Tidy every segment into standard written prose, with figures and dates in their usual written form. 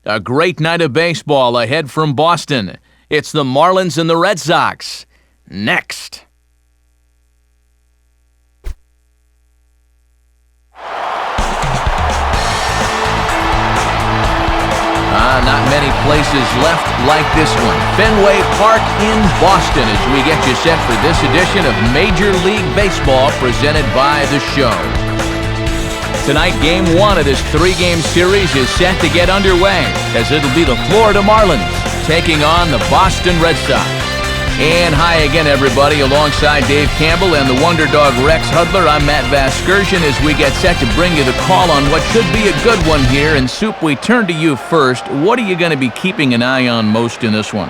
A great night of baseball ahead from Boston. It's the Marlins and the Red Sox. Next. Not many places left like this one. Fenway Park in Boston as we get you set for this edition of Major League Baseball presented by The Show. Tonight, Game 1 of this 3-game series is set to get underway as it'll be the Florida Marlins taking on the Boston Red Sox. And hi again, everybody. Alongside Dave Campbell and the Wonder Dog Rex Hudler, I'm Matt Vasgersian as we get set to bring you the call on what should be a good one here. And Soup, we turn to you first. What are you going to be keeping an eye on most in this one?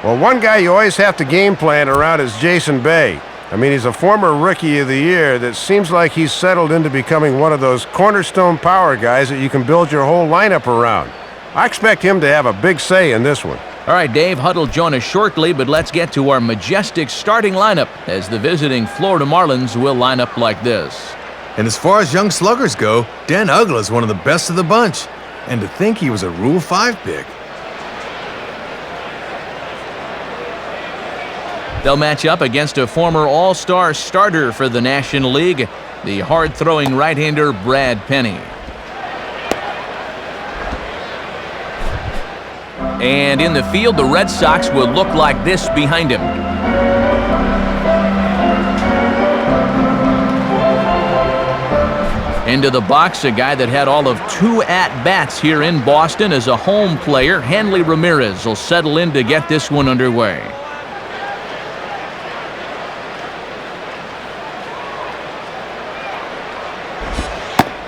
Well, one guy you always have to game plan around is Jason Bay. I mean, he's a former Rookie of the Year that seems like he's settled into becoming one of those cornerstone power guys that you can build your whole lineup around. I expect him to have a big say in this one. All right, Dave, Huddle join us shortly, but let's get to our majestic starting lineup as the visiting Florida Marlins will line up like this. And as far as young sluggers go, Dan Uggla is one of the best of the bunch. And to think he was a Rule 5 pick. They'll match up against a former All-Star starter for the National League, the hard-throwing right-hander Brad Penny. And in the field, the Red Sox will look like this behind him. Into the box, a guy that had all of 2 at-bats here in Boston as a home player. Hanley Ramirez will settle in to get this one underway.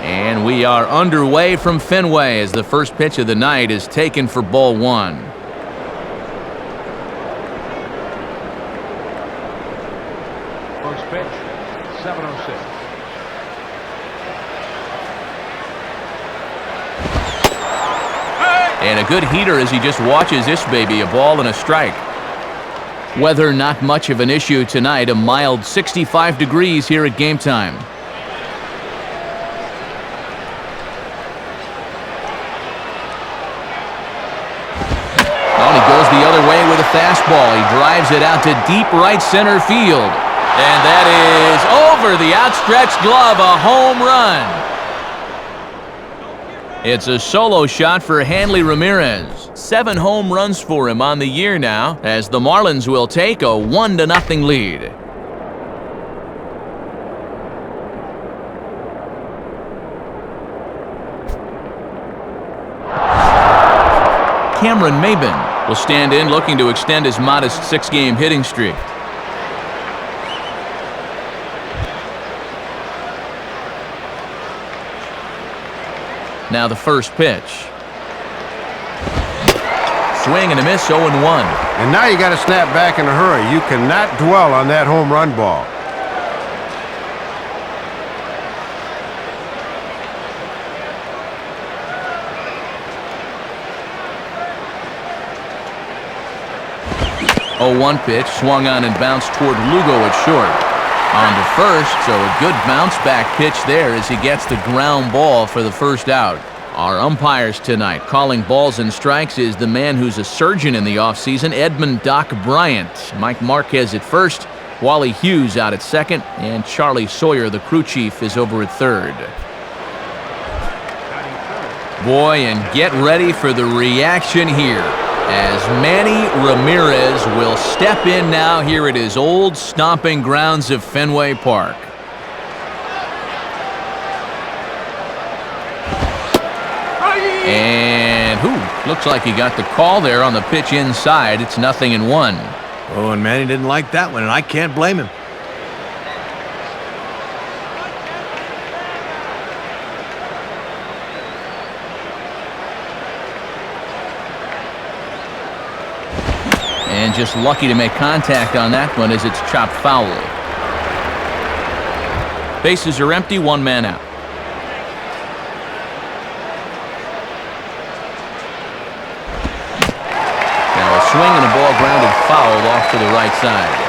And we are underway from Fenway as the first pitch of the night is taken for ball 1. First pitch, 7:06. And a good heater as he just watches this baby, a ball and a strike. Weather not much of an issue tonight, a mild 65 degrees here at game time. The other way with a fastball. He drives it out to deep right center field. And that is over the outstretched glove, a home run. It's a solo shot for Hanley Ramirez. 7 home runs for him on the year now as the Marlins will take a 1-0 lead. Cameron Maybin will stand in looking to extend his modest 6-game hitting streak. Now the first pitch. Swing and a miss, 0-1. And now you got to snap back in a hurry. You cannot dwell on that home run ball. Oh, 1 pitch, swung on and bounced toward Lugo at short. On to first, so a good bounce-back pitch there as he gets the ground ball for the first out. Our umpires tonight calling balls and strikes is the man who's a surgeon in the offseason, Edmund Doc Bryant. Mike Marquez at first, Wally Hughes out at second, and Charlie Sawyer, the crew chief, is over at third. Boy, and get ready for the reaction here, as Manny Ramirez will step in now here at his old stomping grounds of Fenway Park. And looks like he got the call there on the pitch inside. It's 0-1. Oh, and Manny didn't like that one, and I can't blame him. And just lucky to make contact on that one as it's chopped foul. Bases are empty, 1 man out. Now a swing and a ball grounded foul off to the right side.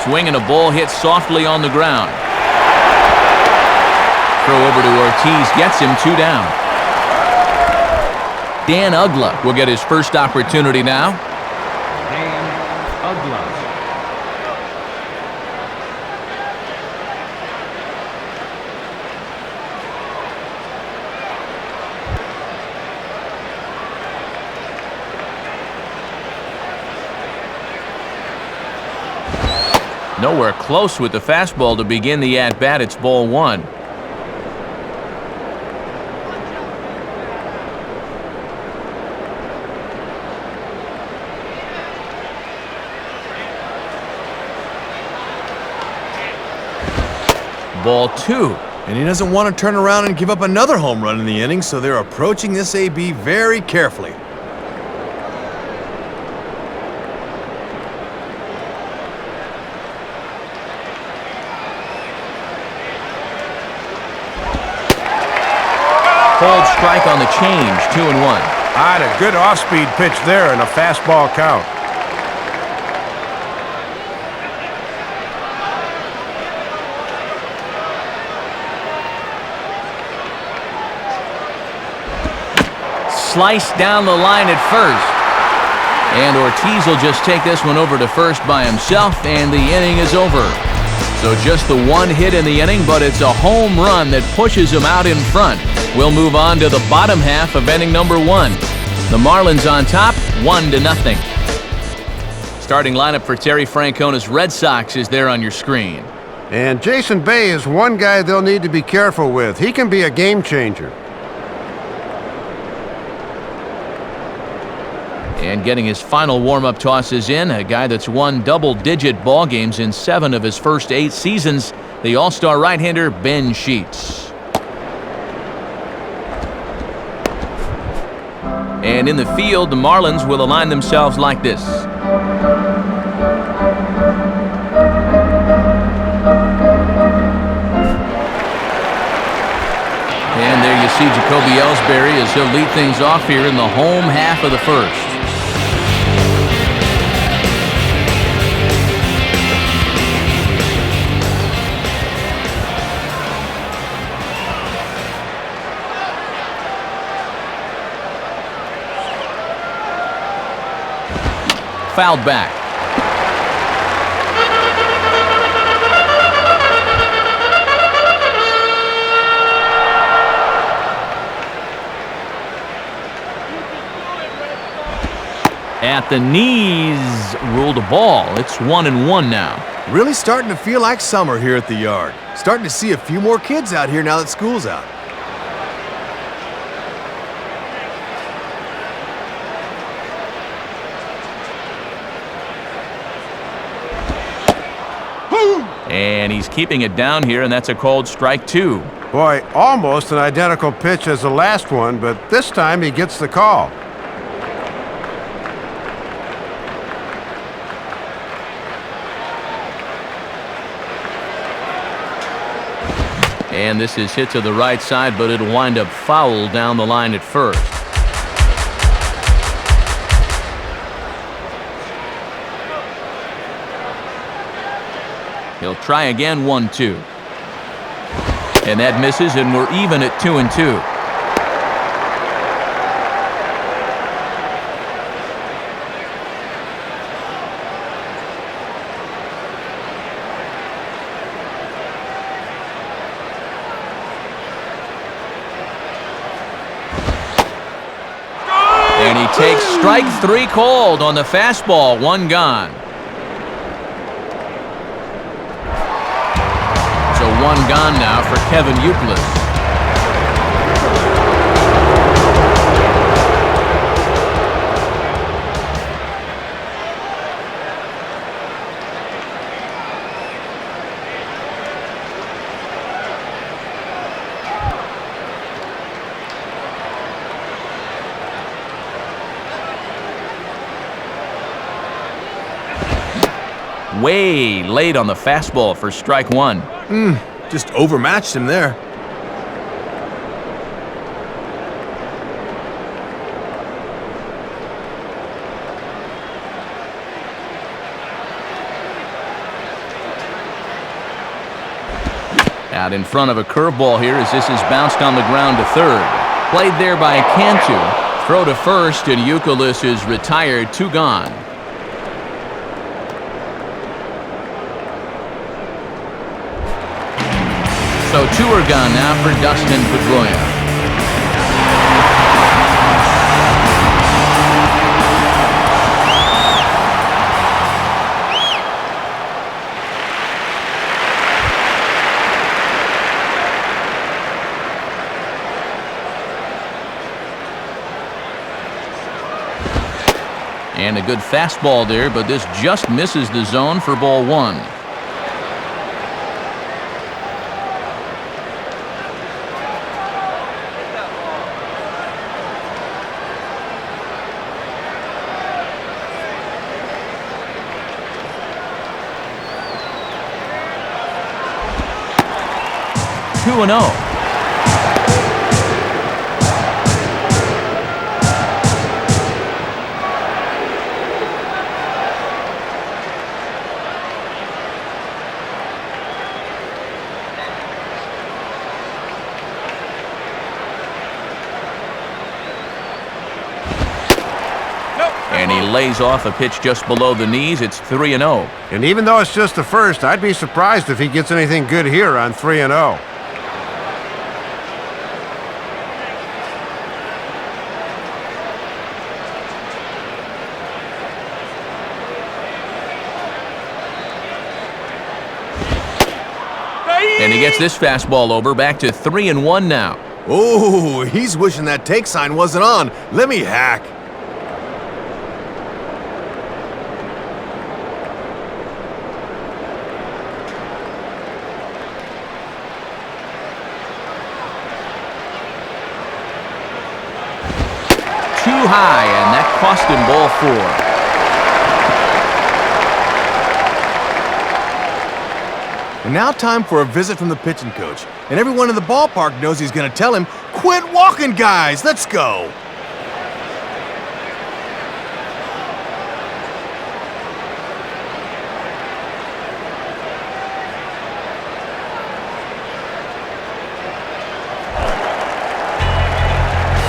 Swing and a ball hit softly on the ground. Throw over to Ortiz gets him 2 down. Dan Uggla will get his first opportunity now. Dan Uggla. Nowhere close with the fastball to begin the at-bat. It's ball 1. Ball 2. And he doesn't want to turn around and give up another home run in the inning, so they're approaching this AB very carefully. Called strike on the change, 2-1. Had a good off-speed pitch there and a fastball count. Sliced down the line at first. And Ortiz will just take this one over to first by himself, and the inning is over. So just the 1 hit in the inning, but it's a home run that pushes him out in front. We'll move on to the bottom half of inning number 1. The Marlins on top, 1-0. Starting lineup for Terry Francona's Red Sox is there on your screen. And Jason Bay is one guy they'll need to be careful with. He can be a game changer. And getting his final warm-up tosses in, a guy that's won double-digit ball games in 7 of his first 8 seasons, the All-Star right-hander Ben Sheets. And in the field, the Marlins will align themselves like this. And there you see Jacoby Ellsbury as he'll lead things off here in the home half of the first. Fouled back. At the knees, ruled a ball. It's 1-1 now. Really starting to feel like summer here at the yard. Starting to see a few more kids out here now that school's out. And he's keeping it down here, and that's a called strike 2. Boy, almost an identical pitch as the last one, but this time he gets the call. And this is hit to the right side, but it'll wind up foul down the line at first. He'll try again, 1-2. And that misses, and we're even at 2-2. And he takes strike 3 called on the fastball, 1 gone. So 1 gone now for Kevin Youkilis. Way late on the fastball for strike 1. Just overmatched him there. Out in front of a curveball here as this is bounced on the ground to third. Played there by Cantu. Throw to first, and Youkilis is retired, 2 gone. So 2 are gone now for Dustin Pedroia. And a good fastball there, but this just misses the zone for ball 1. Two and 0. And he lays off a pitch just below the knees. It's 3-0. And even though it's just the first, I'd be surprised if he gets anything good here on 3-0. And he gets this fastball over, back to 3-1 now. Oh, he's wishing that take sign wasn't on. Let me hack. Too high, and that cost him ball 4. And now time for a visit from the pitching coach. And everyone in the ballpark knows he's going to tell him, quit walking, guys. Let's go.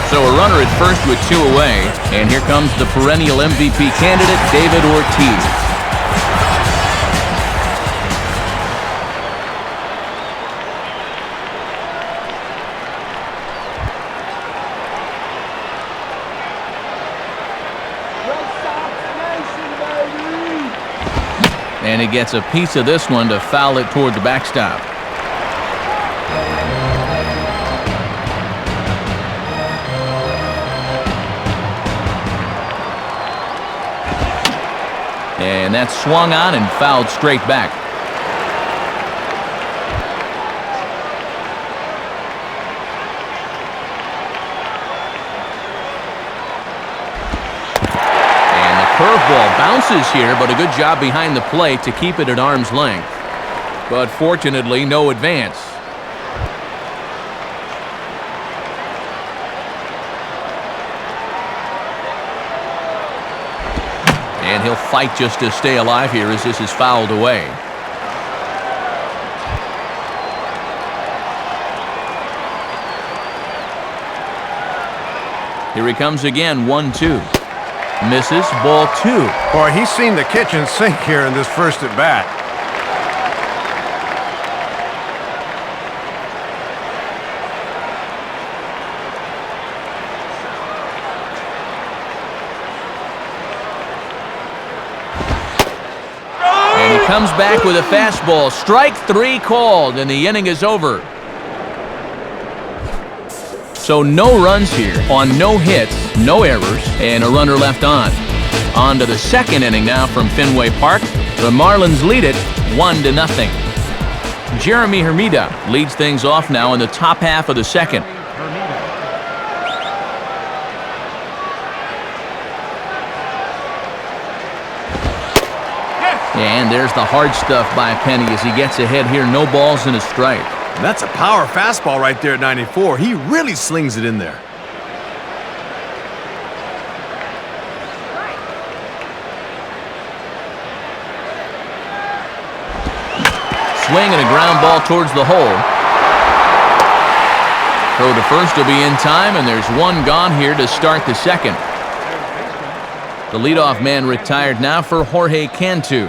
So a runner at first with 2 away, and here comes the perennial MVP candidate, David Ortiz. And he gets a piece of this one to foul it toward the backstop. And that's swung on and fouled straight back. And the curveball bounces here, but a good job behind the plate to keep it at arm's length. But fortunately, no advance. And he'll fight just to stay alive here as this is fouled away. Here he comes again, 1-2. Misses, ball 2. Boy, he's seen the kitchen sink here in this first at bat. Comes back with a fastball. Strike 3 called, and the inning is over. So no runs here on no hits, no errors, and a runner left on. On to the second inning now from Fenway Park. The Marlins lead it 1-0. Jeremy Hermida leads things off now in the top half of the second. And there's the hard stuff by Penny as he gets ahead here. No balls and a strike. That's a power fastball right there at 94. He really slings it in there. Swing and a ground ball towards the hole. Throw to first will be in time, and there's one gone here to start the second. The leadoff man retired now for Jorge Cantu.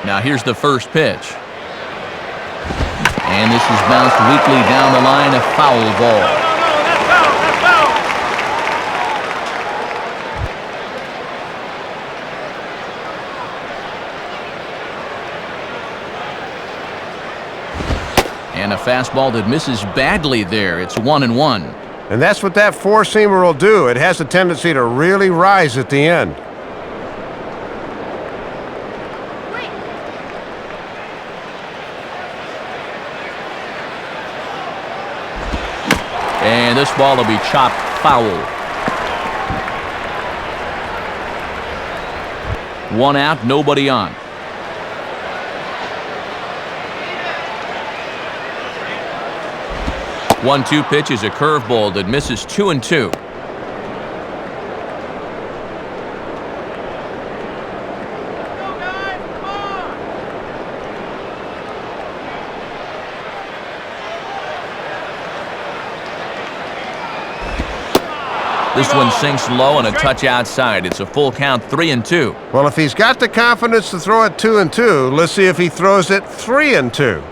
Now here's the first pitch. And this is bounced weakly down the line, a foul ball. And a fastball that misses badly there. It's 1-1. And that's what that four-seamer will do. It has a tendency to really rise at the end. And this ball will be chopped foul. One out, nobody on. One-two pitch is a curveball that misses 2-2. This one sinks low and a touch outside. It's a full count, 3-2. Well, if he's got the confidence to throw it 2-2, let's see if he throws it 3-2.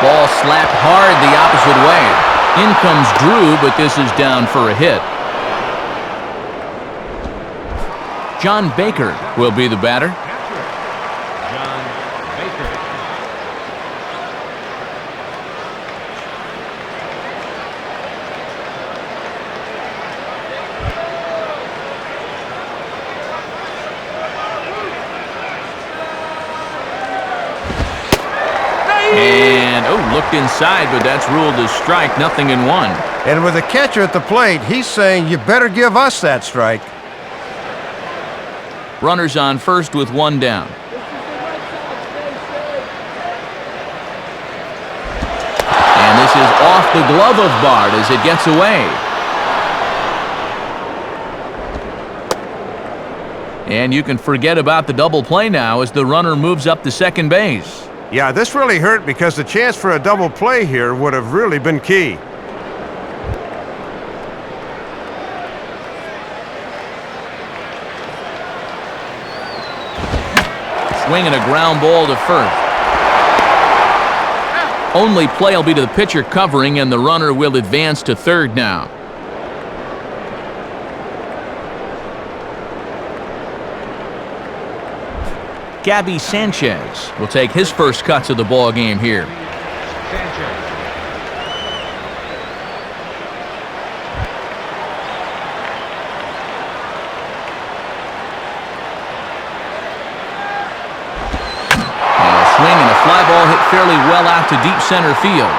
Ball slapped hard the opposite way. In comes Drew, but this is down for a hit. John Baker will be the batter. John Baker. And, looked inside, but that's ruled as strike, 0-1. And with the catcher at the plate, he's saying, you better give us that strike. Runners on first with one down. And this is off the glove of Bard as it gets away. And you can forget about the double play now as the runner moves up to second base. Yeah, this really hurt because the chance for a double play here would have really been key. Swinging a ground ball to first. Only play will be to the pitcher covering, and the runner will advance to third now. Gabby Sanchez will take his first cuts of the ball game here. Sanchez. And a swing and a fly ball hit fairly well out to deep center field.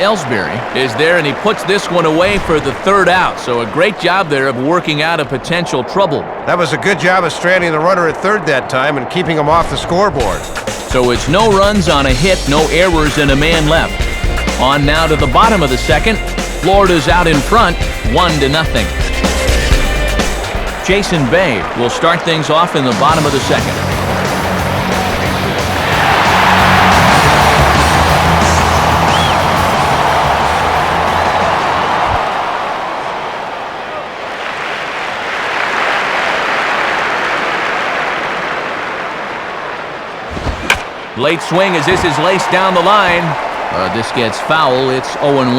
Ellsbury is there, and he puts this one away for the third out. So a great job there of working out a potential trouble. That was a good job of stranding the runner at third that time and keeping him off the scoreboard. So it's no runs on a hit, no errors, and a man left. On now to the bottom of the second. Florida's out in front, 1-0. Jason Bay will start things off in the bottom of the second. Late swing as this is laced down the line. This gets foul. It's 0-1.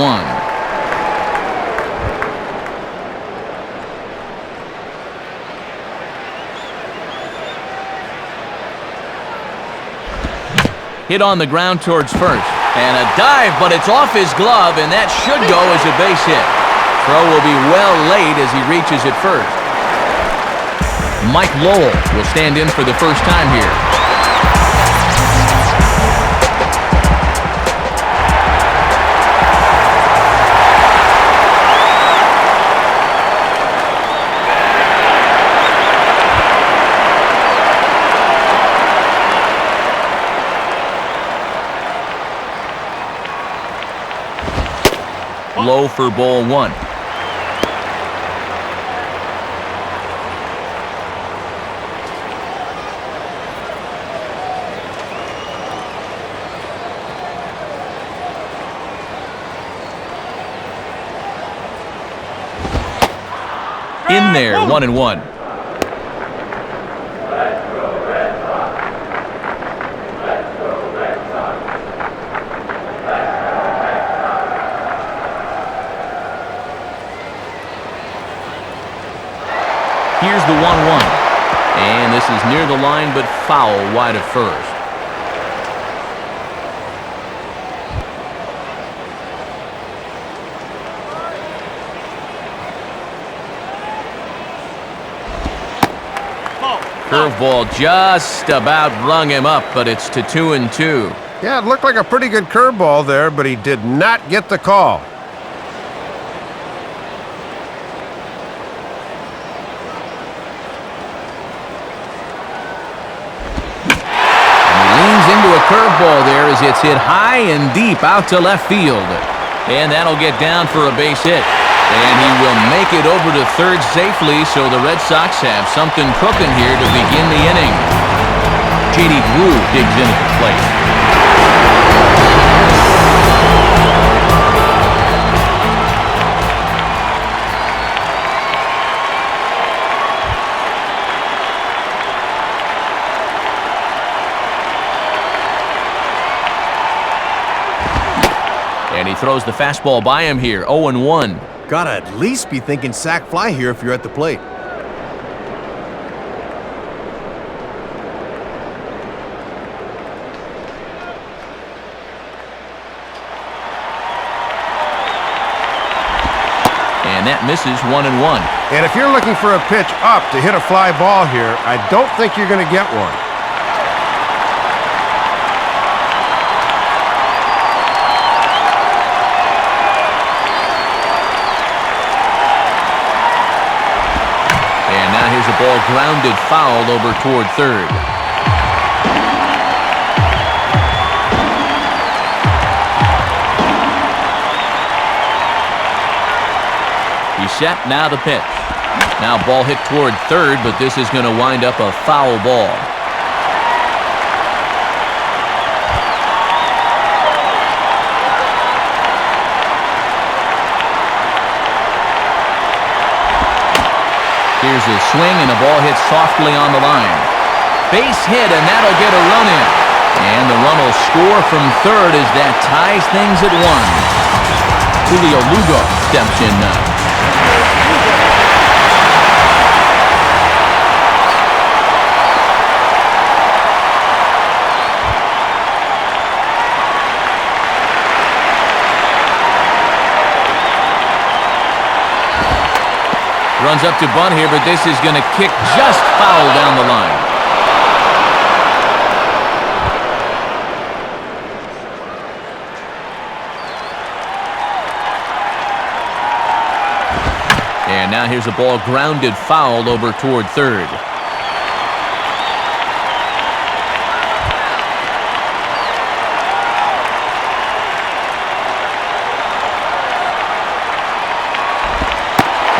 Hit on the ground towards first. And a dive, but it's off his glove, and that should go as a base hit. Throw will be well late as he reaches it first. Mike Lowell will stand in for the first time here. Low for ball one. In there, 1-1. Here's the 1-1. And this is near the line, but foul wide of first. Curveball just about rung him up, but it's to 2-2. Yeah, it looked like a pretty good curveball there, but he did not get the call. Into a curveball there as it's hit high and deep out to left field. And that'll get down for a base hit. And he will make it over to third safely, so the Red Sox have something cooking here to begin the inning. J.D. Drew digs into the plate. And he throws the fastball by him here, 0-1. Gotta at least be thinking sac fly here if you're at the plate. And that misses, 1-1. And if you're looking for a pitch up to hit a fly ball here, I don't think you're going to get one. Here's a ball grounded foul over toward third. He's set, now the pitch. Now ball hit toward third, but this is going to wind up a foul ball. Here's a swing, and the ball hits softly on the line. Base hit, and that'll get a run in. And the run will score from third as that ties things at 1. Julio Lugo steps in now. Runs up to bunt here, but this is going to kick just foul down the line. And now here's a ball grounded foul over toward third.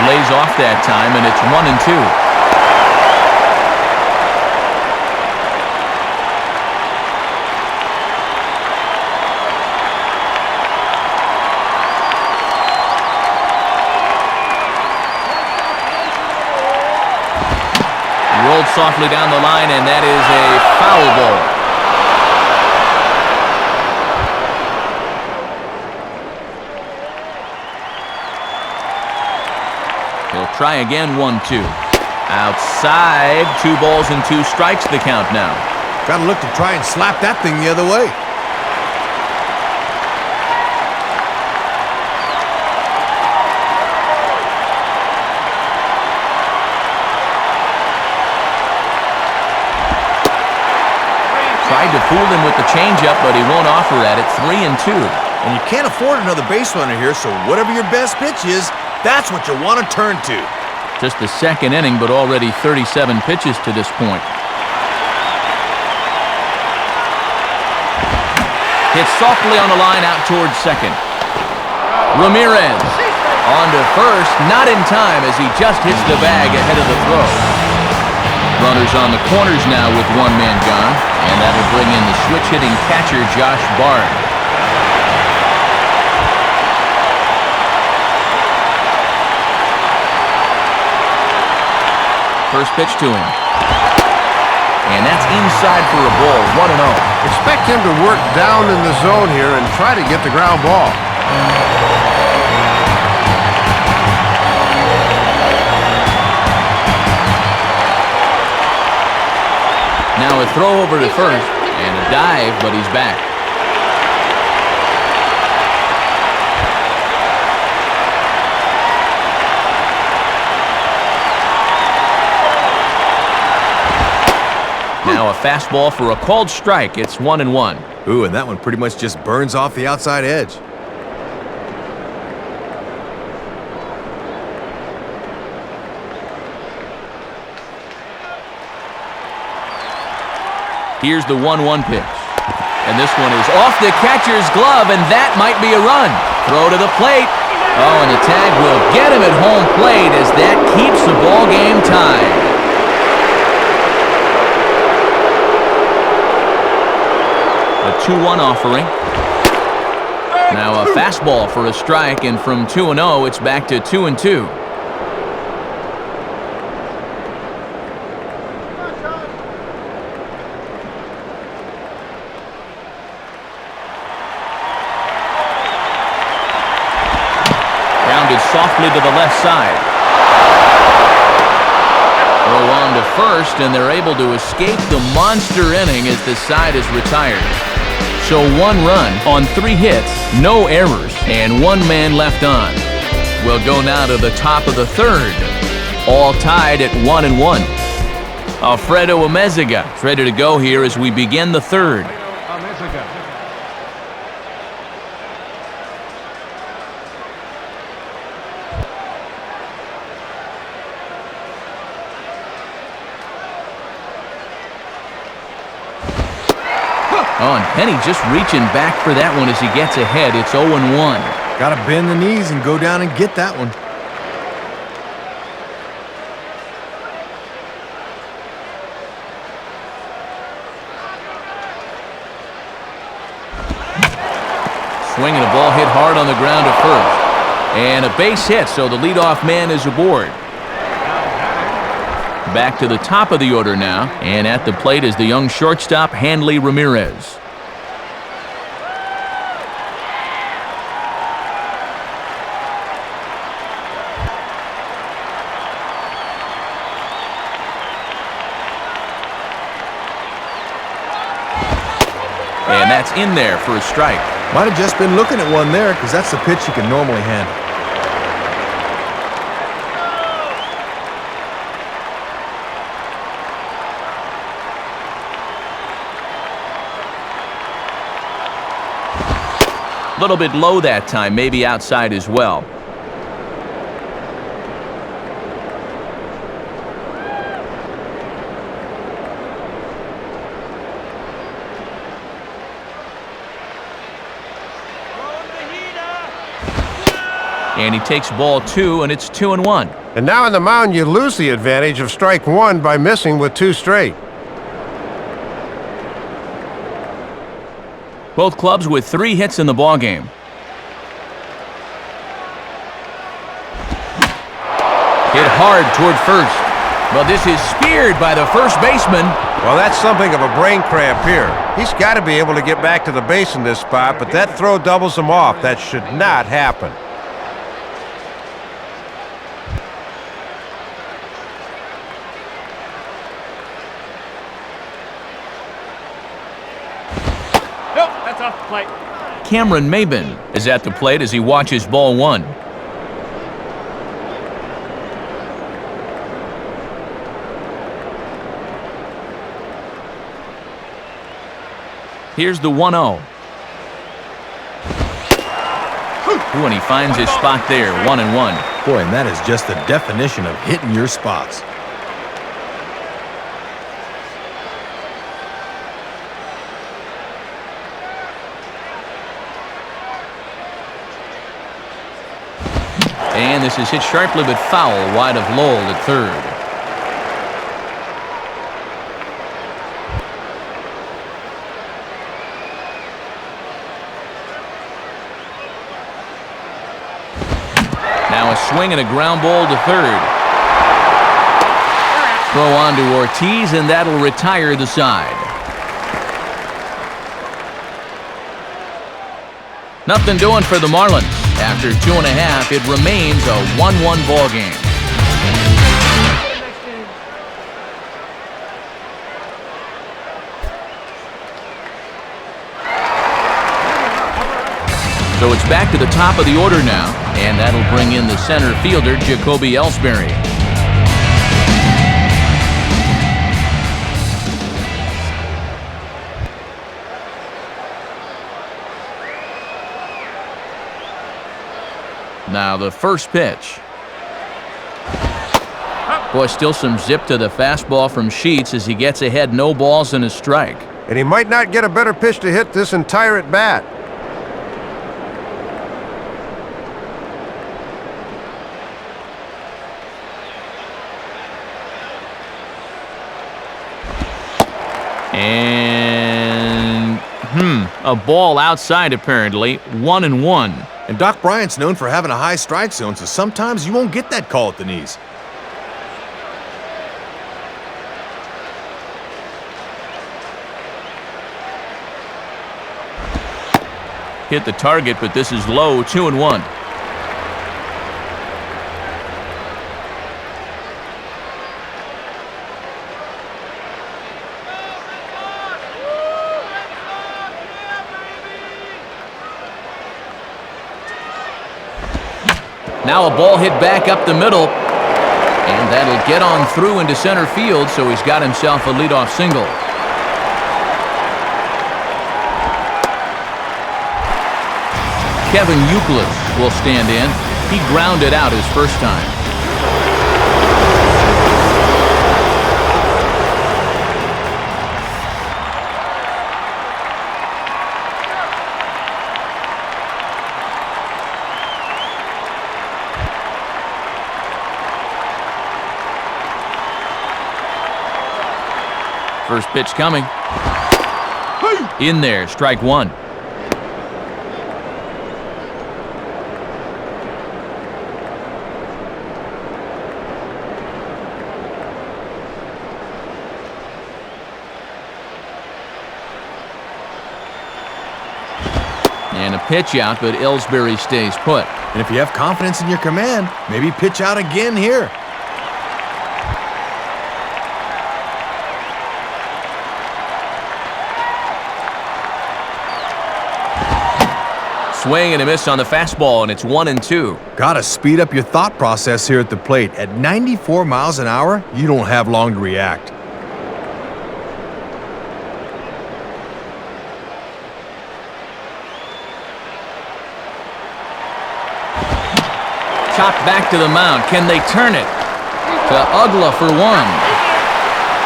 Lays off that time, and it's 1-2. Rolled softly down the line, and that is a foul ball. He'll try again, 1-2. Outside, 2 balls and 2 strikes the count now. Gotta look to try and slap that thing the other way. Tried to fool him with the changeup, but he won't offer at it. 3-2. And you can't afford another base runner here, so whatever your best pitch is, that's what you want to turn to. Just the second inning, but already 37 pitches to this point. Hit softly on the line out towards second. Ramirez on to first, not in time as he just hits the bag ahead of the throw. Runners on the corners now with one man gone, and that'll bring in the switch-hitting catcher Josh Bard. First pitch to him. And that's inside for a ball, 1-0. Expect him to work down in the zone here and try to get the ground ball. Now a throw over to first, and a dive, but he's back. Now a fastball for a called strike. It's 1-1. Ooh, and that one pretty much just burns off the outside edge. Here's the 1-1 pitch. And this one is off the catcher's glove, and that might be a run. Throw to the plate. Oh, and the tag will get him at home plate as that keeps the ball game tied. A 2-1 offering. Now a fastball for a strike, and from 2-0, it's back to 2-2. Softly to the left side. Throw on to first, and they're able to escape the monster inning as the side is retired. So 1 run on 3 hits, no errors, and 1 man left on. We'll go now to the top of the 3rd. All tied at 1-1. Alfredo Amezaga is ready to go here as we begin the 3rd. Oh, and Penny just reaching back for that one as he gets ahead. It's 0-1. Gotta bend the knees and go down and get that one. Swinging a ball hit hard on the ground to first. And a base hit, so the leadoff man is aboard. Back to the top of the order now, and at the plate is the young shortstop, Hanley Ramirez. And that's in there for a strike. Might have just been looking at one there, because that's the pitch you can normally handle. A little bit low that time, maybe outside as well. And he takes ball 2, and it's 2-1. And now on the mound, you lose the advantage of strike 1 by missing with 2 straight. Both clubs with 3 hits in the ballgame. Hit hard toward first. Well, this is speared by the first baseman. Well, that's something of a brain cramp here. He's got to be able to get back to the base in this spot, but that throw doubles him off. That should not happen. Off the plate. Cameron Maben is at the plate as he watches ball 1. Here's the 1-0. And he finds his spot there, 1-1. Boy, and that is just the definition of hitting your spots. And this is hit sharply but foul wide of Lowell at third. Now a swing and a ground ball to third. Throw on to Ortiz, and that'll retire the side. Nothing doing for the Marlins. After 2.5, it remains a 1-1 ball game. So it's back to the top of the order now, and that'll bring in the center fielder, Jacoby Ellsbury. Now the first pitch. Boy, still some zip to the fastball from Sheets as he gets ahead, no balls and a strike. And he might not get a better pitch to hit this entire at-bat. And a ball outside apparently. 1-1. And Doc Bryant's known for having a high strike zone, so sometimes you won't get that call at the knees. Hit the target, but this is low. 2-1. Now a ball hit back up the middle, and that'll get on through into center field, so he's got himself a leadoff single. Kevin Youkilis will stand in. He grounded out his first time. First pitch coming. In there, strike one. And a pitch out, but Ellsbury stays put. And if you have confidence in your command, maybe pitch out again here. Swing and a miss on the fastball, and it's 1-2. Gotta speed up your thought process here at the plate. At 94 miles an hour, you don't have long to react. Chopped back to the mound. Can they turn it? To Ugla for one.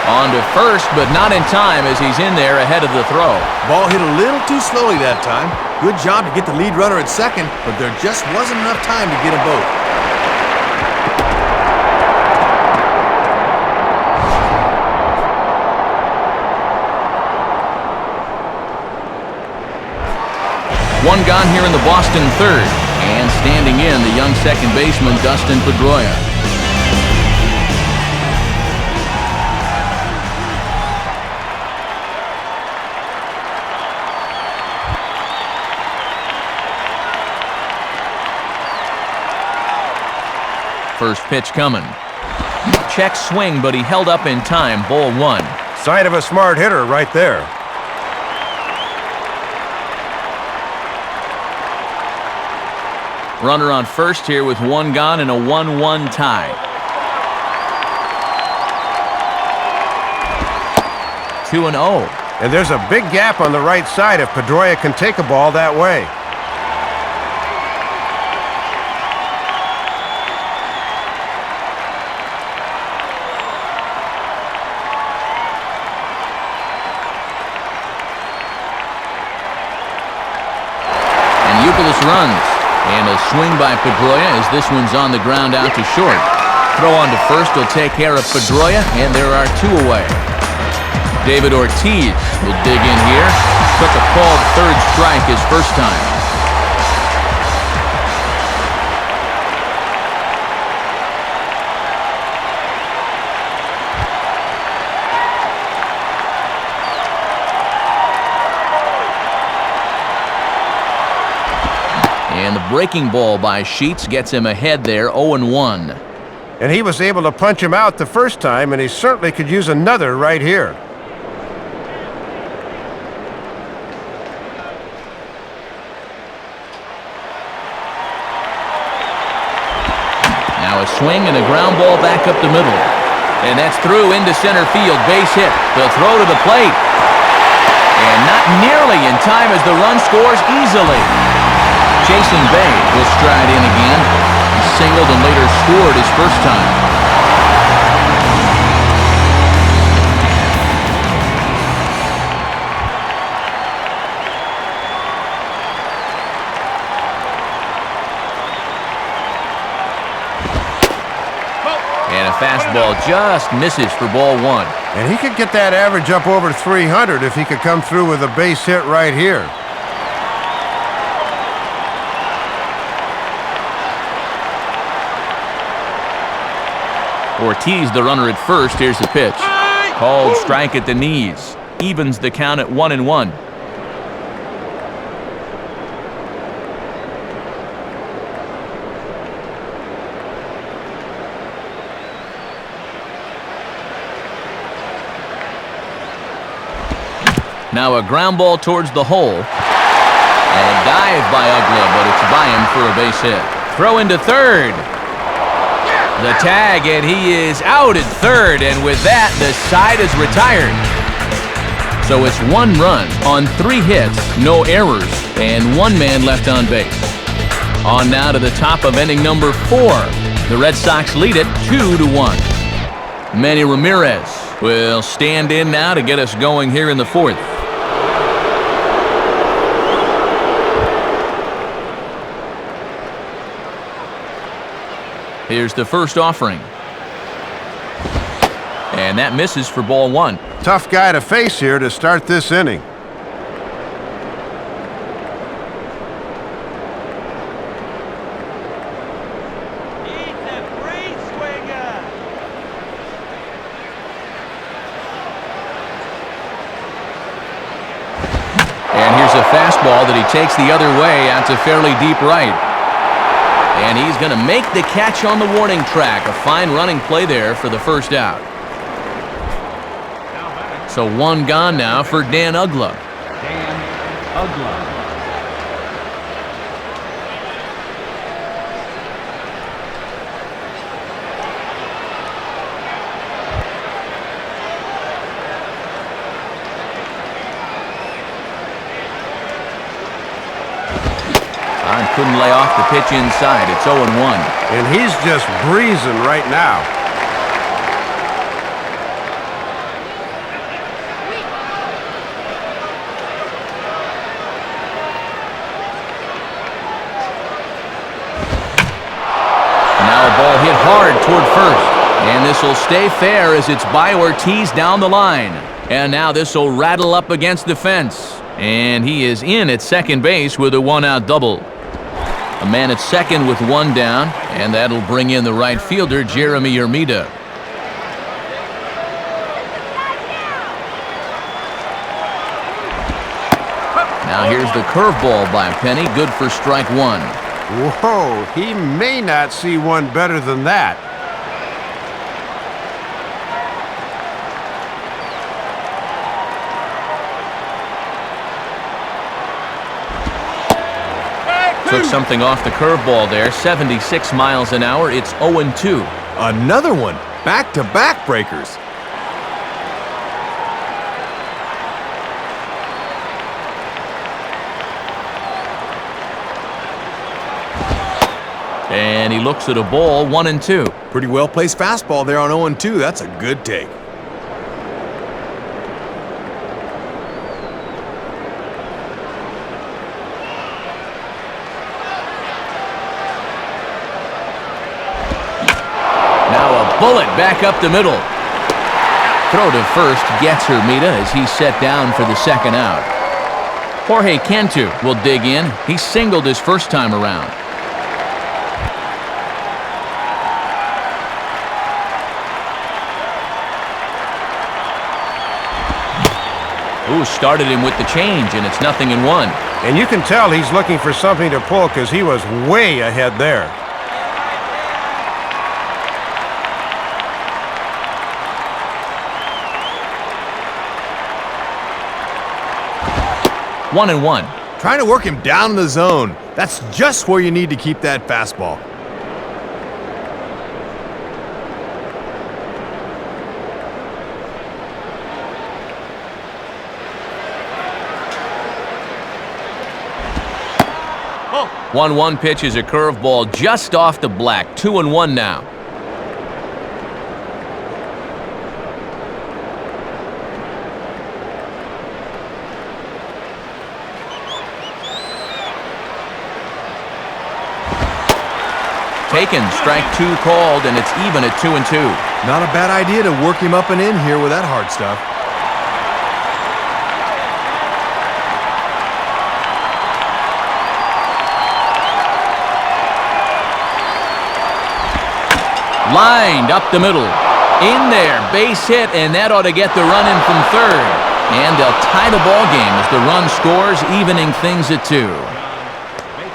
On to first, but not in time as he's in there ahead of the throw. Ball hit a little too slowly that time. Good job to get the lead runner at second, but there just wasn't enough time to get them both. One gone here in the Boston third. And standing in, the young second baseman, Dustin Pedroia. First pitch coming. Check swing, but he held up in time. Ball one. Sign of a smart hitter right there. Runner on first here with one gone and a 1-1 tie. 2-0. And there's a big gap on the right side if Pedroia can take a ball that way. And Youkilis runs. And a swing by Pedroia as this one's on the ground out to short. Throw on to first will take care of Pedroia, and there are 2 away. David Ortiz will dig in here. Took a called third strike his first time. And the breaking ball by Sheets gets him ahead there, 0-1. And he was able to punch him out the first time, and he certainly could use another right here. Now a swing and a ground ball back up the middle. And that's through into center field, base hit. They'll throw to the plate. And not nearly in time as the run scores easily. Jason Bay will stride in again. He singled and later scored his first time. And a fastball just misses for ball 1. And he could get that average up over 300 if he could come through with a base hit right here. Ortiz, the runner at first. Here's the pitch. Called strike at the knees. Evens the count at 1-1. Now a ground ball towards the hole. And a dive by Ugla, but it's by him for a base hit. Throw into third. The tag, and he is out at third, and with that, the side is retired. So it's 1 run on 3 hits, no errors, and 1 man left on base. On now to the top of inning number 4. The Red Sox lead it 2-1. Manny Ramirez will stand in now to get us going here in the 4th. Here's the first offering. And that misses for ball 1. Tough guy to face here to start this inning. And here's a fastball that he takes the other way out to fairly deep right. And he's going to make the catch on the warning track. A fine running play there for the first out. So 1 gone now for Dan Ugla. Couldn't lay off the pitch inside. It's 0-1. And he's just breezing right now. Now a ball hit hard toward first. And this will stay fair as it's by Ortiz down the line. And now this will rattle up against the fence. And he is in at second base with a 1-out double. A man at second with 1 down, and that'll bring in the right fielder, Jeremy Ermida. Now here's the curveball by Penny, good for strike 1. Whoa, he may not see one better than that. Took something off the curveball there, 76 miles an hour. It's 0-2. Another one. Back-to-back breakers. And he looks at a ball, 1-2. Pretty well-placed fastball there on 0-2. That's a good take. bullet back up the middle. Throw to first gets Hermida as he's set down for the second out. Jorge Cantu will dig in. He singled his first time around. Ooh, started him with the change, and it's 0-1. And you can tell he's looking for something to pull because he was way ahead there. One and one. Trying to work him down in the zone. That's just where you need to keep that fastball. Oh. 1-1 pitch is a curveball just off the black. 2-1 now. Taken, strike two called, and it's even at 2-2. Not a bad idea to work him up and in here with that hard stuff. Lined up the middle. In there, base hit, and that ought to get the run in from third. And they'll tie the ball game as the run scores, evening things at 2.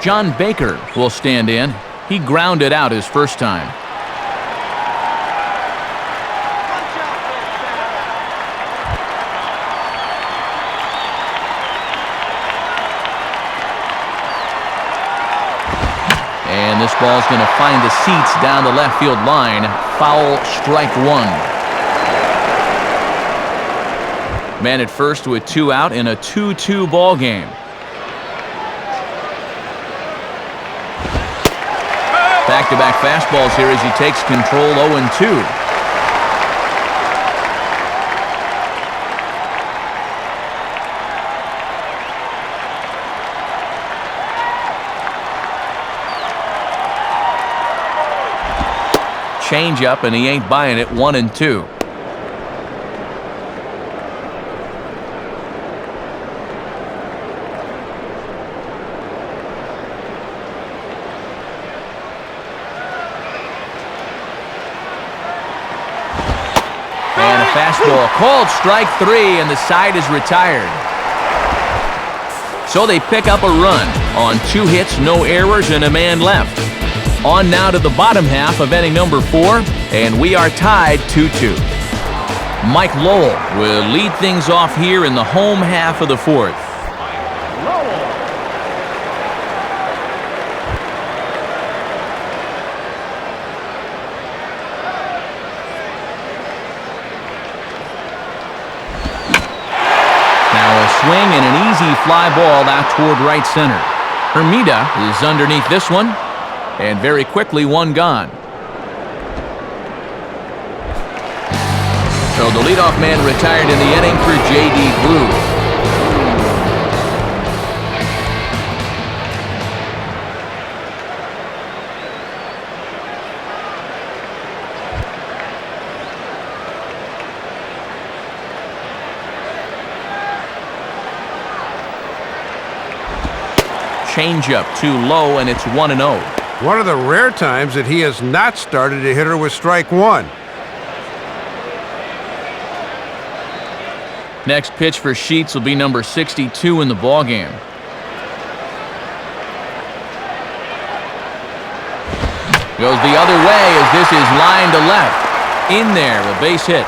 John Baker will stand in. He grounded out his first time. And this ball's going to find the seats down the left field line. Foul, strike one. Man at first with 2 out in a 2-2 ball game. Back-to-back fastballs here as he takes control. 0-2. Change up, and he ain't buying it. 1-2. Fastball called strike 3, and the side is retired. So they pick up a run on 2 hits, no errors, and a man left. On now to the bottom half of inning number 4, and we are tied 2-2. Mike Lowell will lead things off here in the home half of the 4th. Swing and an easy fly ball out toward right center. Hermida is underneath this one, and very quickly 1 gone. So the leadoff man retired in the inning for J.D. Blue. Changeup too low, and it's 1-0. One of the rare times that he has not started a hitter with strike 1. Next pitch for Sheets will be number 62 in the ballgame. Goes the other way as this is lined to left. In there, a base hit.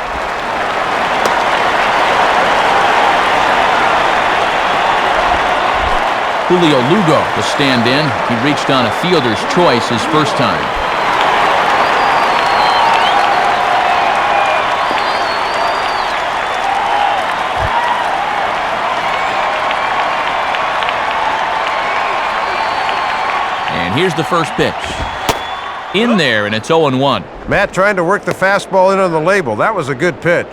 Julio Lugo will stand in. He reached on a fielder's choice his first time. And here's the first pitch. In there, and it's 0-1. Matt trying to work the fastball in on the label. That was a good pitch.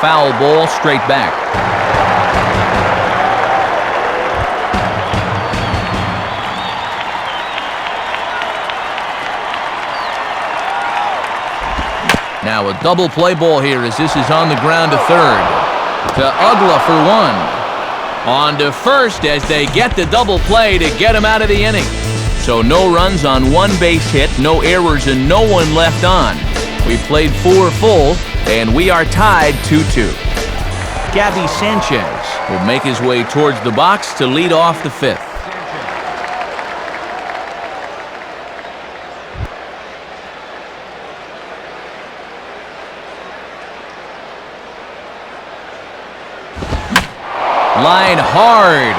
foul ball straight back. Now a double play ball here as this is on the ground to third. To Ugla for one. On to first as they get the double play to get him out of the inning. So no runs on one base hit, no errors, and no one left on. We played 4 full, and we are tied 2-2. Gabby Sanchez will make his way towards the box to lead off the 5th. Line hard.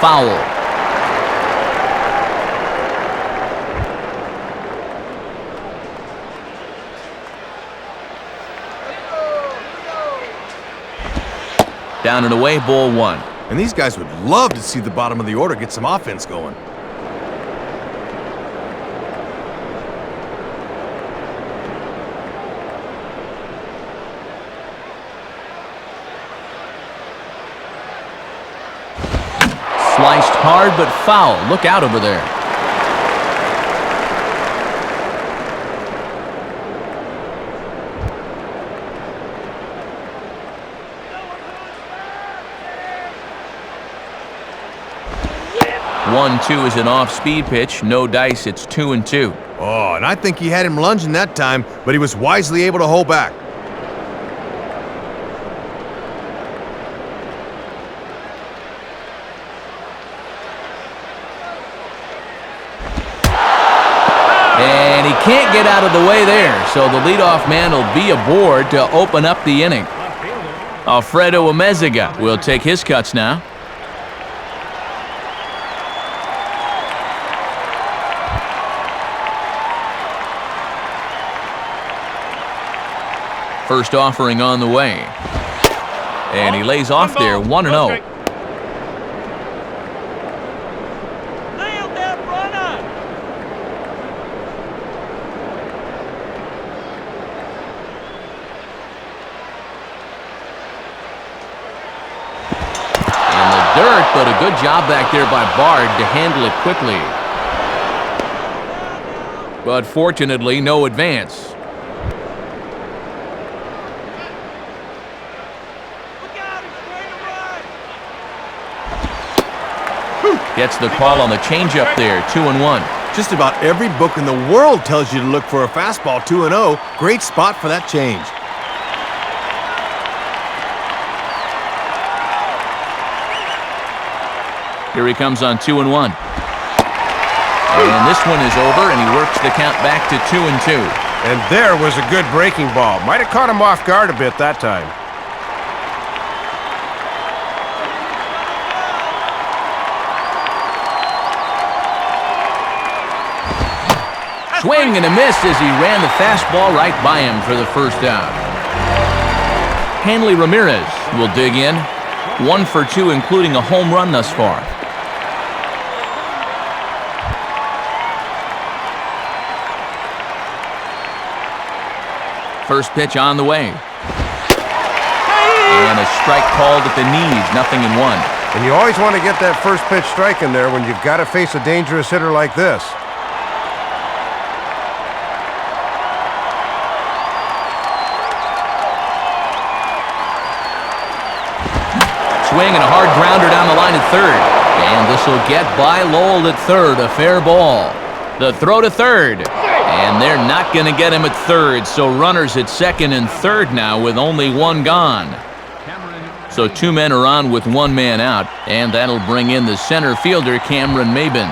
Foul. Down and away, ball 1. And these guys would love to see the bottom of the order get some offense going. Sliced hard but foul. Look out over there. One-two is an off-speed pitch. No dice. It's 2-2. Oh, and I think he had him lunging that time, but he was wisely able to hold back. And he can't get out of the way there, so the leadoff man will be aboard to open up the inning. Alfredo Amezaga will take his cuts now. First offering on the way. And he lays off there, 1-0. Dirt, but a good job back there by Bard to handle it quickly. But fortunately, no advance. Gets the call on the changeup there, 2-1. Just about every book in the world tells you to look for a fastball 2-0. Great spot for that change. Here he comes on 2-1. And this one is over, and he works the count back to 2-2. And there was a good breaking ball. Might have caught him off guard a bit that time. Swing and a miss as he ran the fastball right by him for the first out. Hanley Ramirez will dig in. 1 for 2, including a home run thus far. First pitch on the way. And a strike called at the knees, 0-1. And you always want to get that first pitch strike in there when you've got to face a dangerous hitter like this. Swing and a hard grounder down the line at third. And this will get by Lowell at third, a fair ball. The throw to third. And they're not going to get him at third, so runners at second and third now with only one gone. So 2 men are on with 1 man out, and that'll bring in the center fielder, Cameron Maben.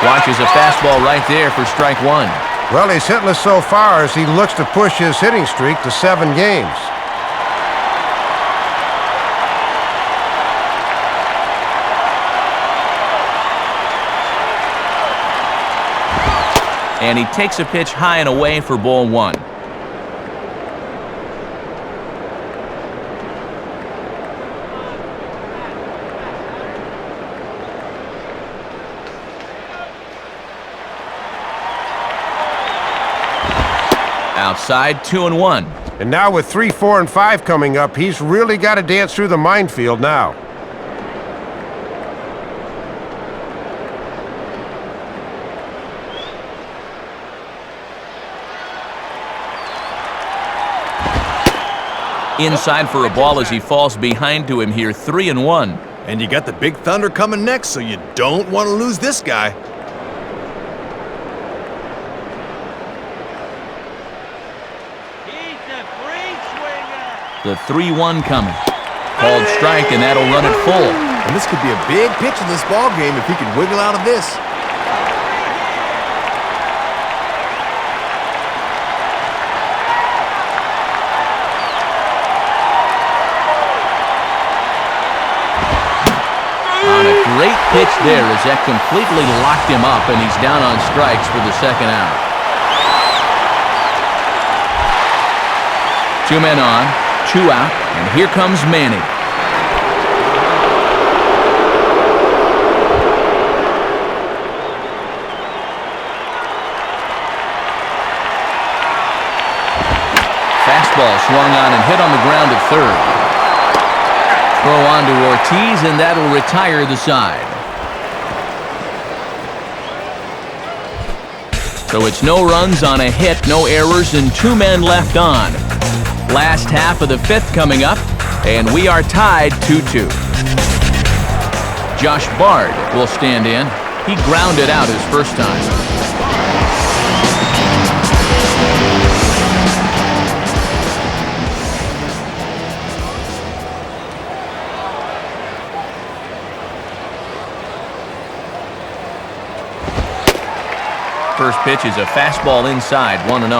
Watches a fastball right there for strike 1. Well, he's hitless so far as he looks to push his hitting streak to 7 games. And he takes a pitch high and away for ball 1. Outside, 2-1. And now with 3, 4, and 5 coming up, he's really got to dance through the minefield now. Inside for a ball as he falls behind to him here, 3-1. And you got the big thunder coming next, so you don't want to lose this guy. He's a free swinger. The 3-1 coming. Called strike, and that'll run it full. And this could be a big pitch in this ball game if he can wiggle out of this. Great pitch there as that completely locked him up, and he's down on strikes for the second out. 2 men on, 2 out, and here comes Manning. Fastball swung on and hit on the ground at third. Throw on to Ortiz, and that'll retire the side. So it's no runs on a hit, no errors, and 2 men left on. Last half of the 5th coming up, and we are tied 2-2. Josh Bard will stand in. He grounded out his first time. First pitch is a fastball inside, 1-0.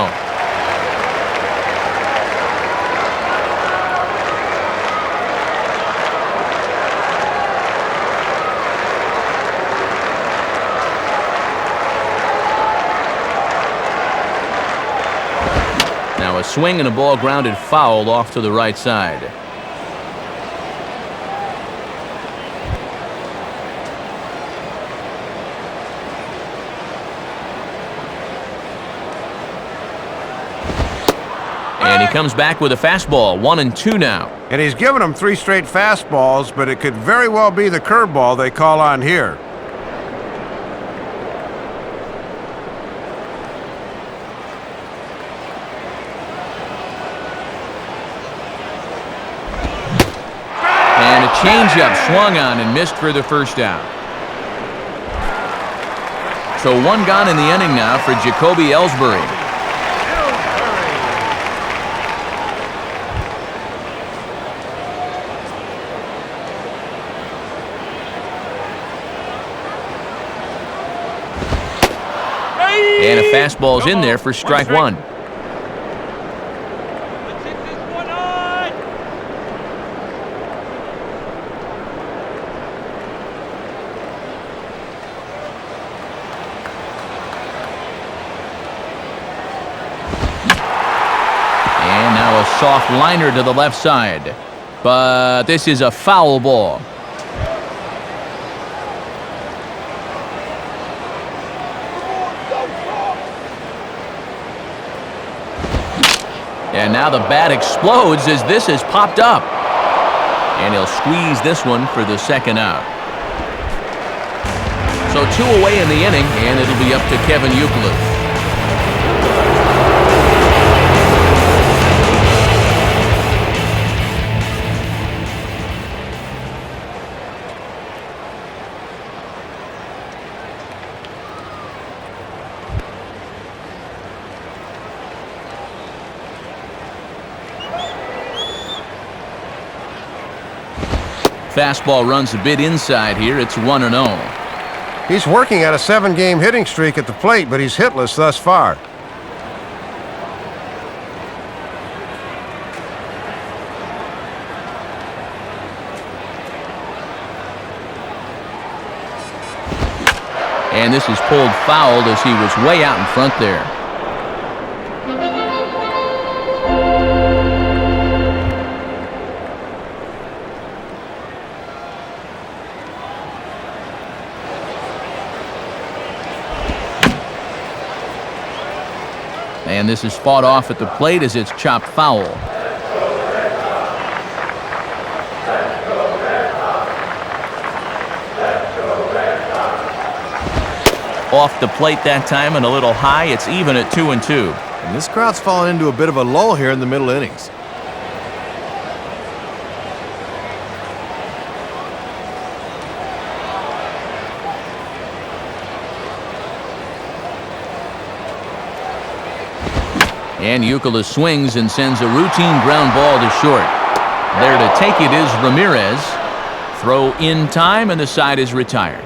Now a swing and a ball grounded foul off to the right side. And he comes back with a fastball, 1-2 now. And he's given them 3 straight fastballs, but it could very well be the curveball they call on here. And a changeup swung on and missed for the first out. So 1 gone in the inning now for Jacoby Ellsbury. And a fastball's in there for strike 1. Let's hit this one hard. And now a soft liner to the left side. But this is a foul ball. And now the bat explodes as this has popped up. And he'll squeeze this one for the second out. So 2 away in the inning, and it'll be up to Kevin Euclid. Fastball runs a bit inside here. It's 1-0. He's working at a 7-game hitting streak at the plate, but he's hitless thus far. And this is pulled foul as he was way out in front there. And And this is fought off at the plate as it's chopped foul. Off the plate that time and a little high. It's even at 2-2. And this crowd's fallen into a bit of a lull here in the middle innings. And Euclid swings and sends a routine ground ball to short. There to take it is Ramirez. Throw in time, and the side is retired.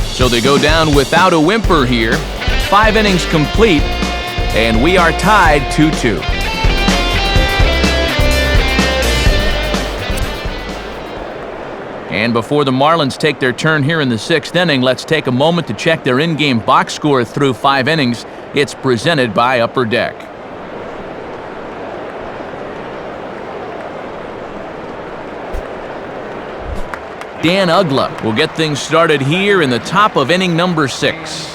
So they go down without a whimper here. 5 innings complete, and we are tied 2-2. And before the Marlins take their turn here in the 6th inning, let's take a moment to check their in-game box score through 5 innings. It's presented by Upper Deck. Dan Uggla will get things started here in the top of inning number 6.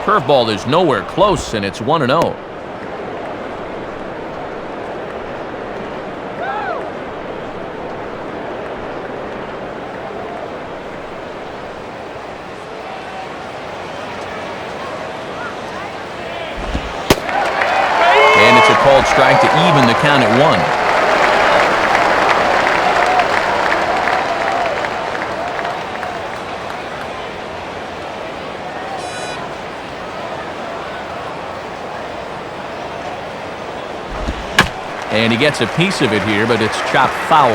Curveball is nowhere close, and it's 1-0. And it's a called strike to even the count at 1. And he gets a piece of it here, but it's chopped foul.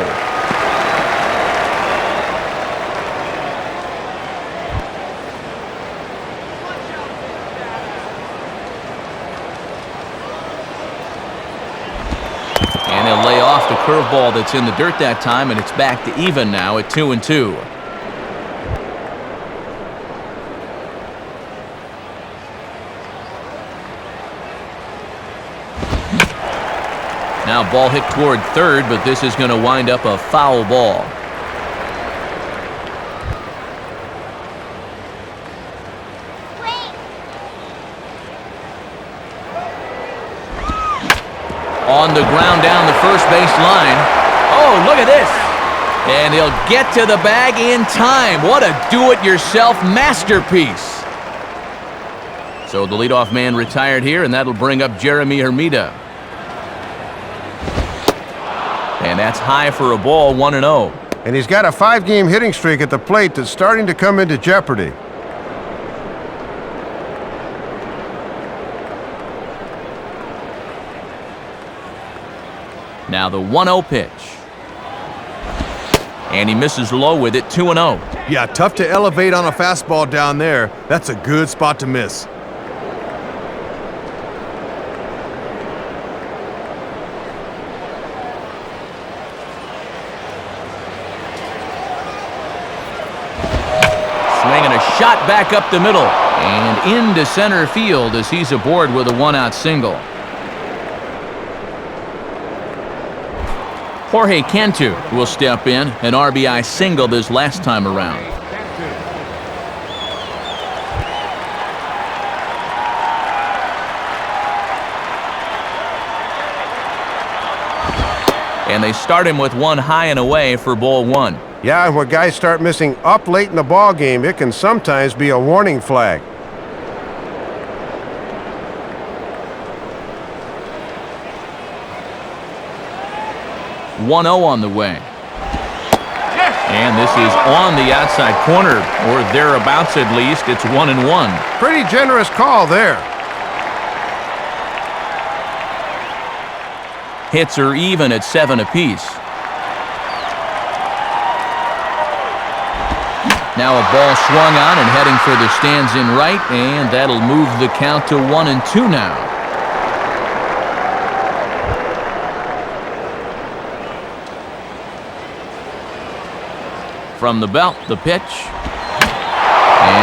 And he'll lay off the curveball that's in the dirt that time, and it's back to even now at 2-2. Now ball hit toward third, but this is going to wind up a foul ball. On the ground down the first base line. Oh, look at this. And he'll get to the bag in time. What a do-it-yourself masterpiece. So the leadoff man retired here, and that'll bring up Jeremy Hermida. And that's high for a ball, 1-0. And he's got a 5-game hitting streak at the plate that's starting to come into jeopardy. Now the 1-0 pitch. And he misses low with it, 2-0. Yeah, tough to elevate on a fastball down there. That's a good spot to miss. Swinging a shot back up the middle and into center field as he's aboard with a 1-out single. Jorge Cantu will step in, an RBI single this last time around. And they start him with one high and away for ball 1. Yeah, and when guys start missing up late in the ball game, it can sometimes be a warning flag. Yes. 1-0 on the way. Yes. And this is on the outside corner, or thereabouts at least. It's 1-1. Pretty generous call there. Hits are even at 7 apiece. Now a ball swung on and heading for the stands in right, and that'll move the count to 1-2 now. From the belt, the pitch.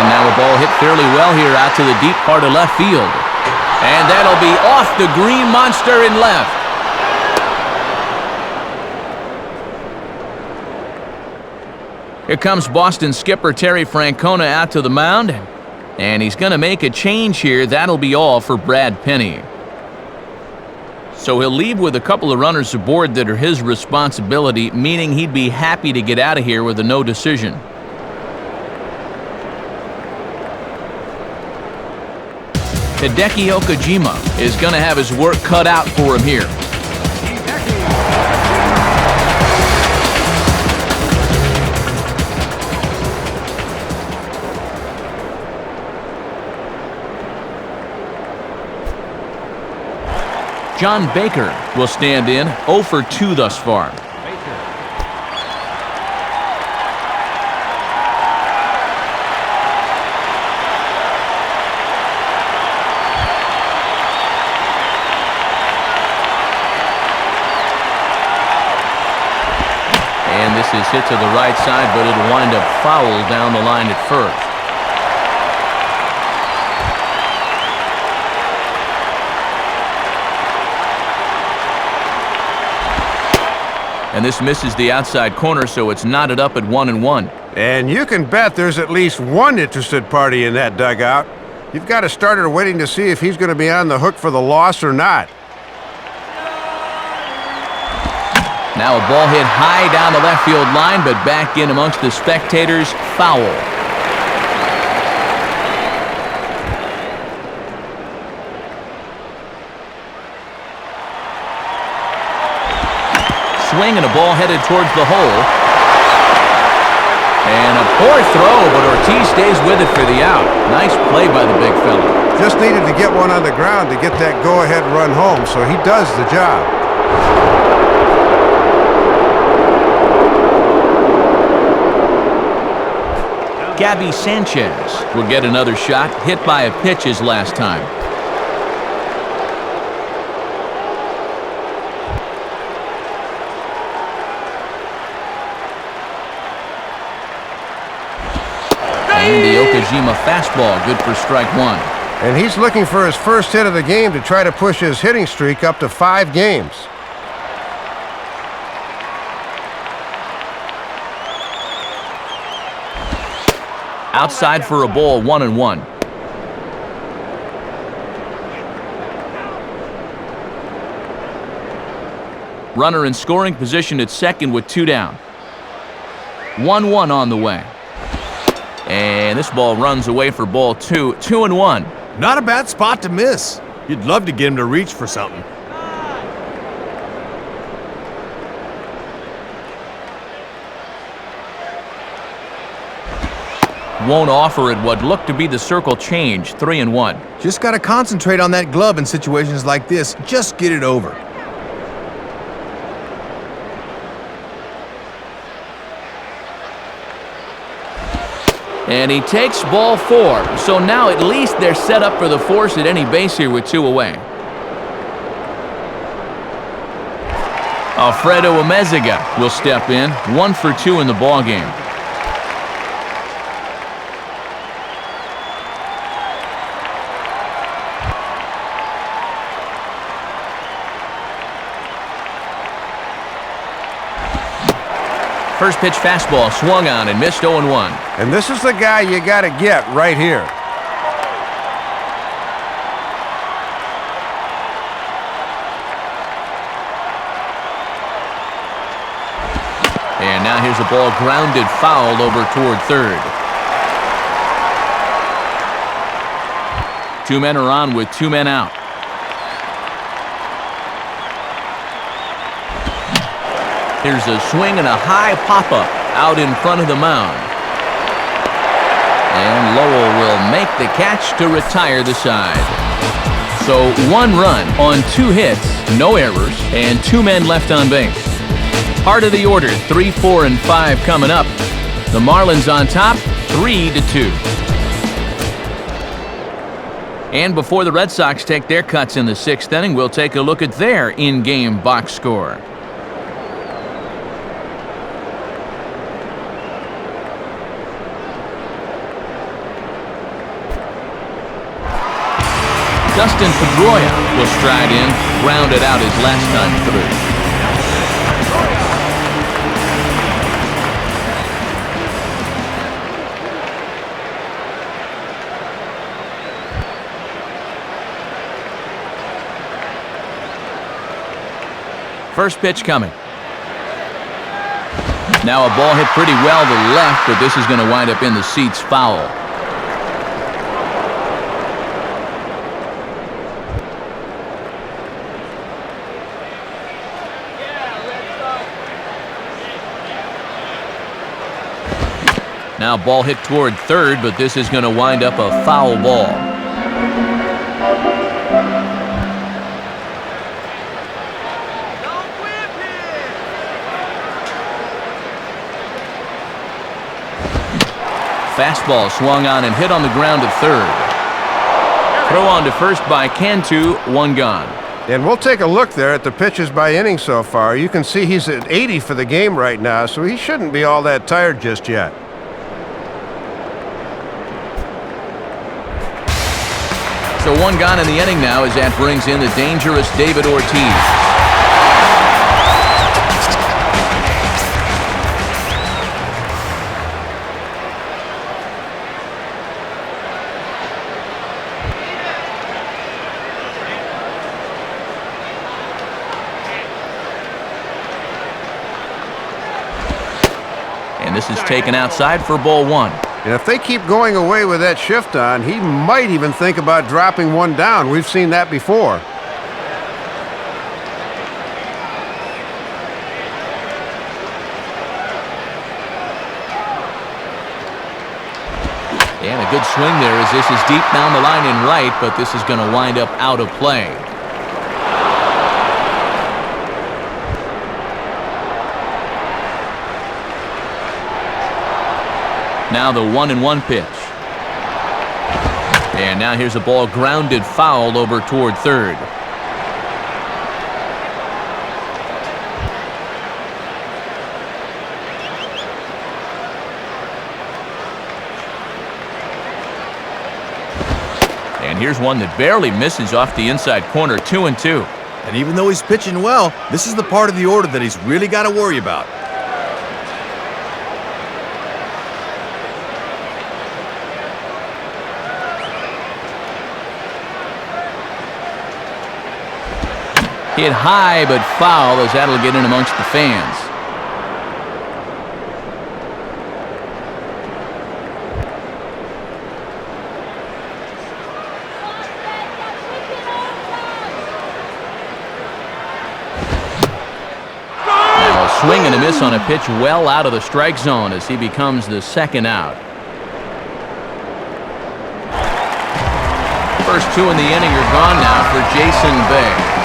And now a ball hit fairly well here out to the deep part of left field. And that'll be off the green monster in left. Here comes Boston skipper Terry Francona out to the mound. And he's going to make a change here. That'll be all for Brad Penny. So he'll leave with a couple of runners aboard that are his responsibility, meaning he'd be happy to get out of here with a no decision. Hideki Okajima is going to have his work cut out for him here. John Baker will stand in, 0 for 2 thus far. And this is hit to the right side, but it'll wind up foul down the line at first. And this misses the outside corner, so it's knotted up at 1-1. And you can bet there's at least one interested party in that dugout. You've got a starter waiting to see if he's going to be on the hook for the loss or not. Now a ball hit high down the left field line, but back in amongst the spectators, foul. Swing and a ball headed towards the hole. And a poor throw, but Ortiz stays with it for the out. Nice play by the big fella. Just needed to get one on the ground to get that go-ahead run home, so he does the job. Gabby Sanchez will get another shot, hit by a pitch his last time. And the Okajima fastball, good for strike 1. And he's looking for his first hit of the game to try to push his hitting streak up to 5 games. Outside for a ball, 1-1. Runner in scoring position at second with 2 down. 1-1 on the way. And this ball runs away for ball 2. 2-1. Not a bad spot to miss. You'd love to get him to reach for something. Won't offer it what looked to be the circle change. 3-1. Just got to concentrate on that glove in situations like this. Just get it over. And he takes ball 4. So now at least they're set up for the force at any base here with 2 away. Alfredo Amezaga will step in. 1 for 2 in the ballgame. First pitch fastball swung on and missed 0-1. And this is the guy you got to get right here. And now here's a ball grounded foul over toward third. 2 men are on with 2 men out. Here's a swing and a high pop-up out in front of the mound. And Lowell will make the catch to retire the side. So 1 run on 2 hits, no errors, and 2 men left on base. Heart of the order, 3, 4, and 5 coming up. The Marlins on top, 3-2. And before the Red Sox take their cuts in the 6th inning, we'll take a look at their in-game box score. Dustin Pedroia will stride in, grounded out his last time through. First pitch coming. Now a ball hit pretty well to the left, but this is going to wind up in the seats foul. Now ball hit toward third, but this is going to wind up a foul ball. Fastball swung on and hit on the ground to third. Throw on to first by Cantu, one gone. And we'll take a look there at the pitches by inning so far. You can see he's at 80 for the game right now, so he shouldn't be all that tired just yet. So one gone in the inning now as that brings in the dangerous David Ortiz. This is taken outside for ball one. And if they keep going away with that shift on, he might even think about dropping one down. We've seen that before. And a good swing there as this is deep down the line in right, but this is going to wind up out of play. Now the 1-1 pitch. And now here's a ball grounded foul over toward third. And here's one that barely misses off the inside corner, 2-2. And even though he's pitching well, this is the part of the order that he's really got to worry about. Hit high but foul as that'll get in amongst the fans. Now a swing and a miss on a pitch well out of the strike zone as he becomes the second out. First two in the inning are gone now for Jason Bay.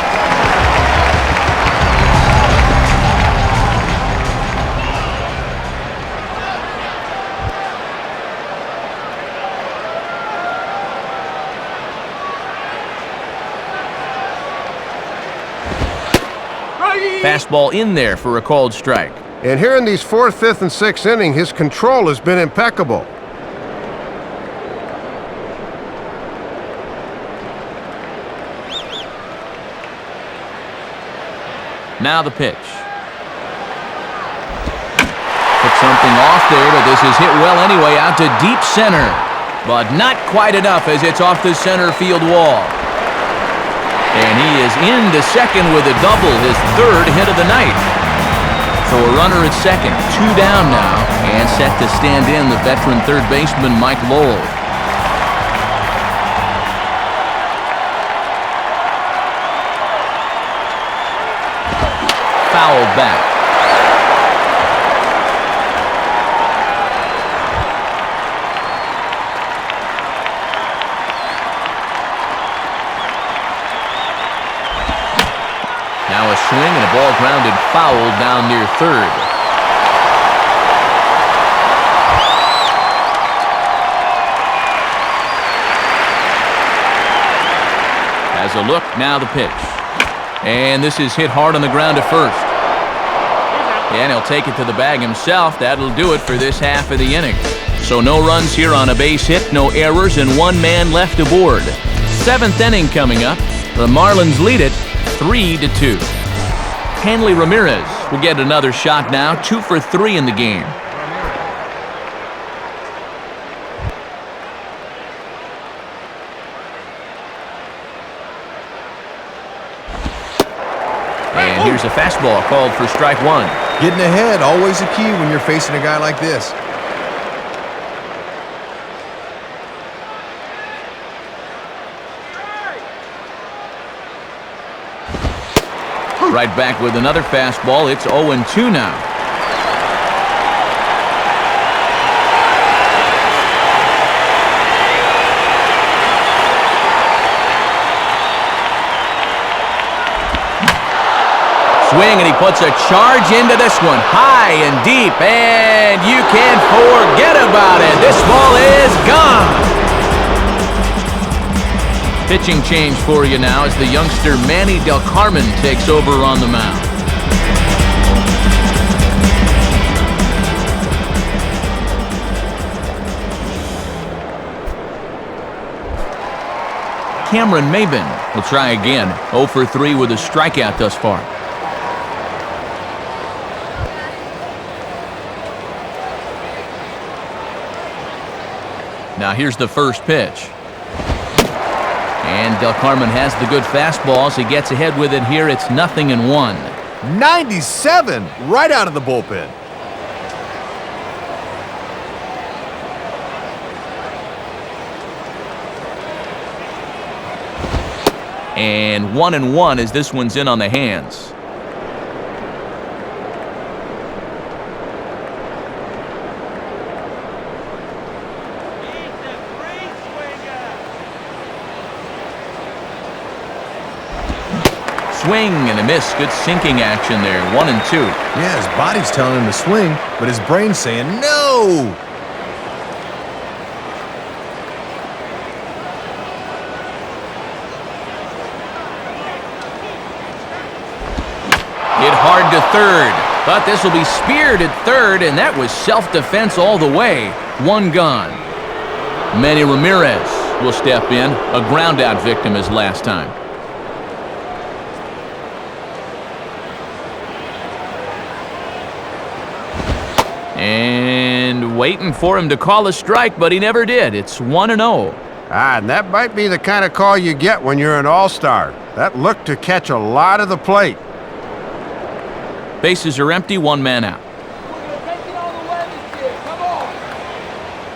Fastball in there for a called strike. And here in these 4th, 5th, and 6th inning, his control has been impeccable. Now the pitch. Took something off there, but this is hit well anyway out to deep center. But not quite enough as it's off the center field wall. And he is into second with a double, his third hit of the night. So a runner at second, 2 down now, and set to stand in the veteran third baseman Mike Lowell. Fouled back. Now a swing and a ball grounded foul down near third. Has a look, now the pitch. And this is hit hard on the ground to first. And he'll take it to the bag himself. That'll do it for this half of the inning. So no runs here on a base hit, no errors, and 1 man left aboard. 7th inning coming up. The Marlins lead it 3-2. Hanley Ramirez will get another shot now, 2 for 3 in the game. And here's a fastball called for strike 1. Getting ahead, always a key when you're facing a guy like this. Right back with another fastball. It's 0-2 now. Swing, and he puts a charge into this one. High and deep, and you can forget about it. This ball is gone. Pitching change for you now as the youngster Manny Del Carmen takes over on the mound. Cameron Maben will try again. 0 for 3 with a strikeout thus far. Now here's the first pitch. And Del Carmen has the good fastball as he gets ahead with it here. It's 0-1. 97 right out of the bullpen. And 1-1 as this one's in on the hands. Swing and a miss. Good sinking action there. 1-2. Yeah, his body's telling him to swing, but his brain's saying no. Hit hard to third. But this will be speared at third, and that was self-defense all the way. 1 gone. Manny Ramirez will step in. A ground-out victim as last time. And waiting for him to call a strike, but he never did. It's 1-0. And that might be the kind of call you get when you're an all-star. That looked to catch a lot of the plate. Bases are empty, 1 man out.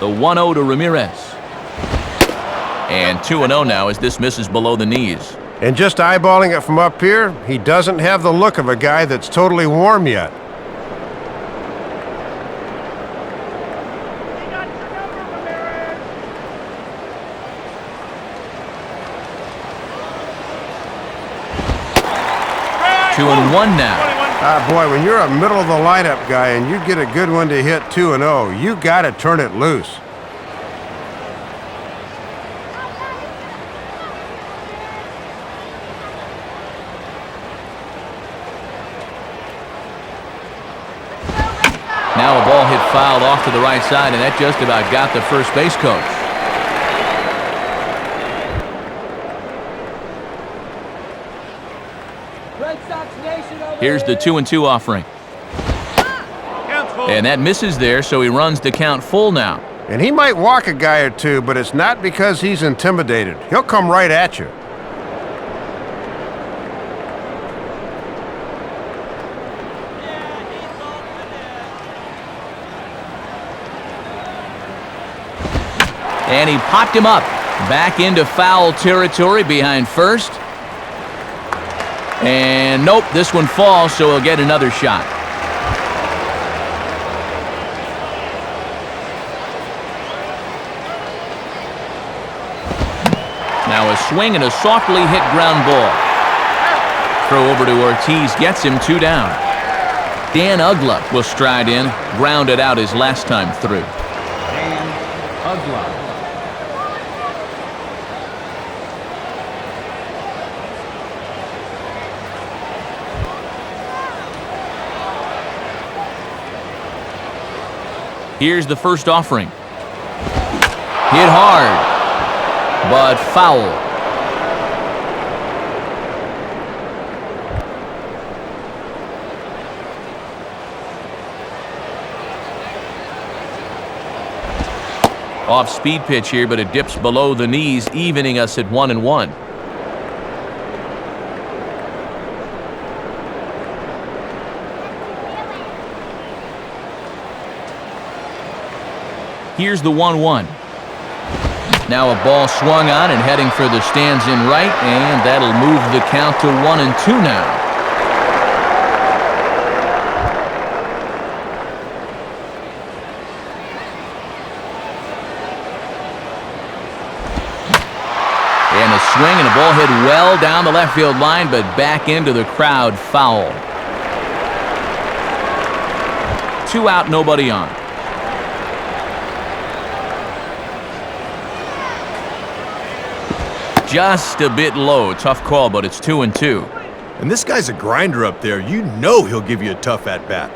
The 1-0 to Ramirez. And 2-0 now as this misses below the knees. And just eyeballing it from up here, he doesn't have the look of a guy that's totally warm yet. Two and one now. Boy, when you're a middle-of-the-lineup guy and you get a good one to hit 2-0, you got to turn it loose. Now a ball hit fouled off to the right side, and that just about got the first base coach. Here's the 2-2 offering. And that misses there, so he runs the count full now. And he might walk a guy or two, but it's not because he's intimidated. He'll come right at you. And he popped him up. Back into foul territory behind first. And nope, this one falls, so he'll get another shot. Now a swing and a softly hit ground ball. Throw over to Ortiz gets him 2 down. Dan Uggla will stride in, grounded out his last time through. Dan Uggla. Here's the first offering. Hit hard, but foul. Off-speed pitch here, but it dips below the knees, evening us at 1-1. Here's the 1-1. Now a ball swung on and heading for the stands in right, and that'll move the count to 1-2 now. And a swing and a ball hit well down the left field line, but back into the crowd, foul. 2 out, nobody on. Just a bit low. Tough call, but it's 2-2. And this guy's a grinder up there. You know he'll give you a tough at-bat.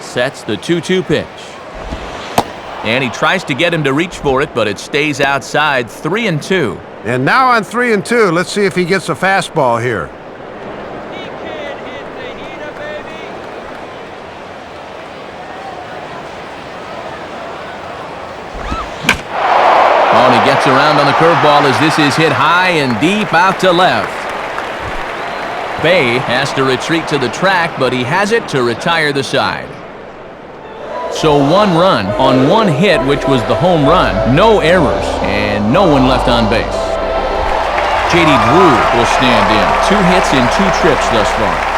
Sets the 2-2 pitch. And he tries to get him to reach for it, but it stays outside. 3-2. And now on 3-2, let's see if he gets a fastball here. He can't hit the heater, baby. Oh, and he gets around on the curveball as this is hit high and deep out to left. Bay has to retreat to the track, but he has it to retire the side. So 1 run on 1 hit, which was the home run. No errors and no one left on base. J.D. Drew will stand in. 2 hits in 2 trips thus far.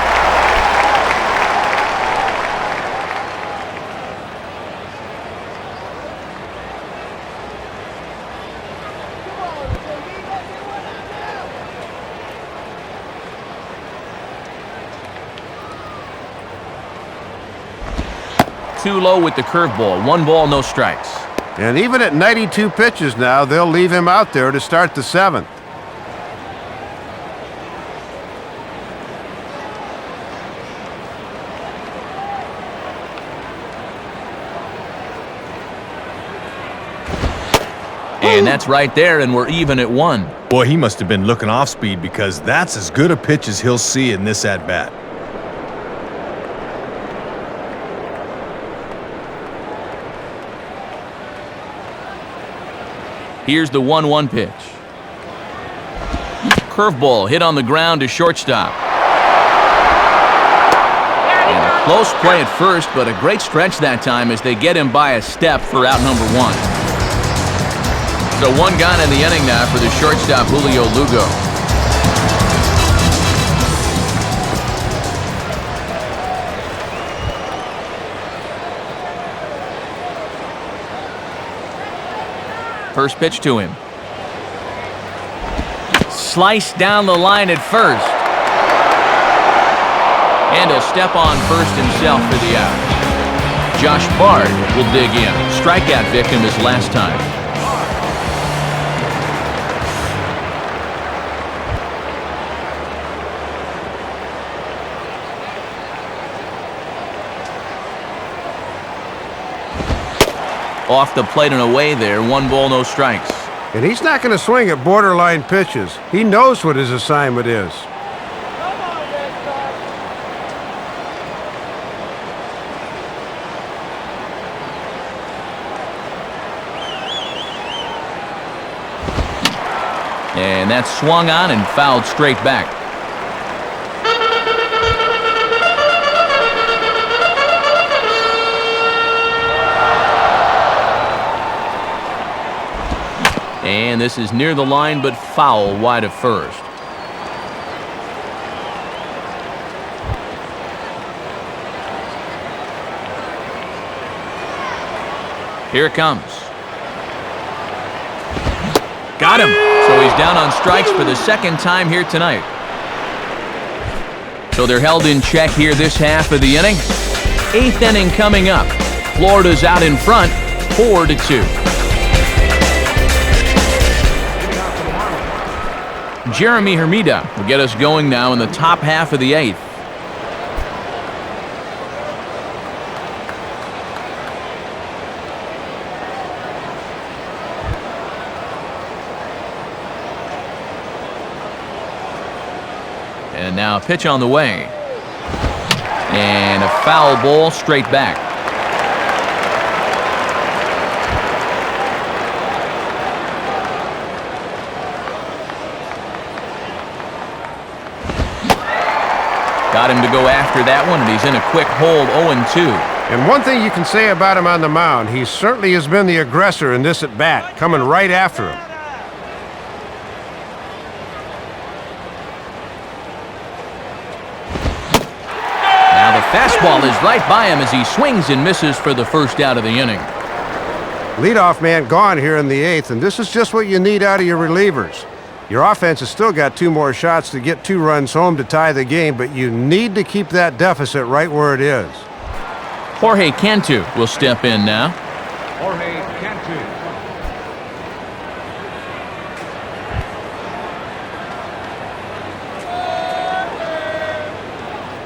Too low with the curveball. 1 ball, no strikes. And even at 92 pitches now, they'll leave him out there to start the 7th. And that's right there, and we're even at 1. Boy, he must have been looking off speed because that's as good a pitch as he'll see in this at-bat. Here's the 1-1 pitch. Curveball hit on the ground to shortstop. And a close play at first, but a great stretch that time as they get him by a step for out number 1. So 1 gone in the inning now for the shortstop, Julio Lugo. First pitch to him. Sliced down the line at first. And a step on first himself for the out. Josh Bard will dig in. Strikeout victim his last time. Off the plate and away there. 1 ball, no strikes. And he's not going to swing at borderline pitches. He knows what his assignment is. Come on, Red Sox. And that's swung on and fouled straight back. And this is near the line, but foul wide of first. Here it comes. Got him. So he's down on strikes for the 2nd time here tonight. So they're held in check here this half of the inning. 8th inning coming up. Florida's out in front, 4-2. Jeremy Hermida will get us going now in the top half of the 8th. And now a pitch on the way. And a foul ball straight back. Got him to go after that one, and he's in a quick hold, 0-2. And one thing you can say about him on the mound, he certainly has been the aggressor in this at-bat, coming right after him. Now the fastball is right by him as he swings and misses for the first out of the inning. Leadoff man gone here in the 8th, and this is just what you need out of your relievers. Your offense has still got 2 more shots to get 2 runs home to tie the game, but you need to keep that deficit right where it is. Jorge Cantu will step in now. Jorge Cantu.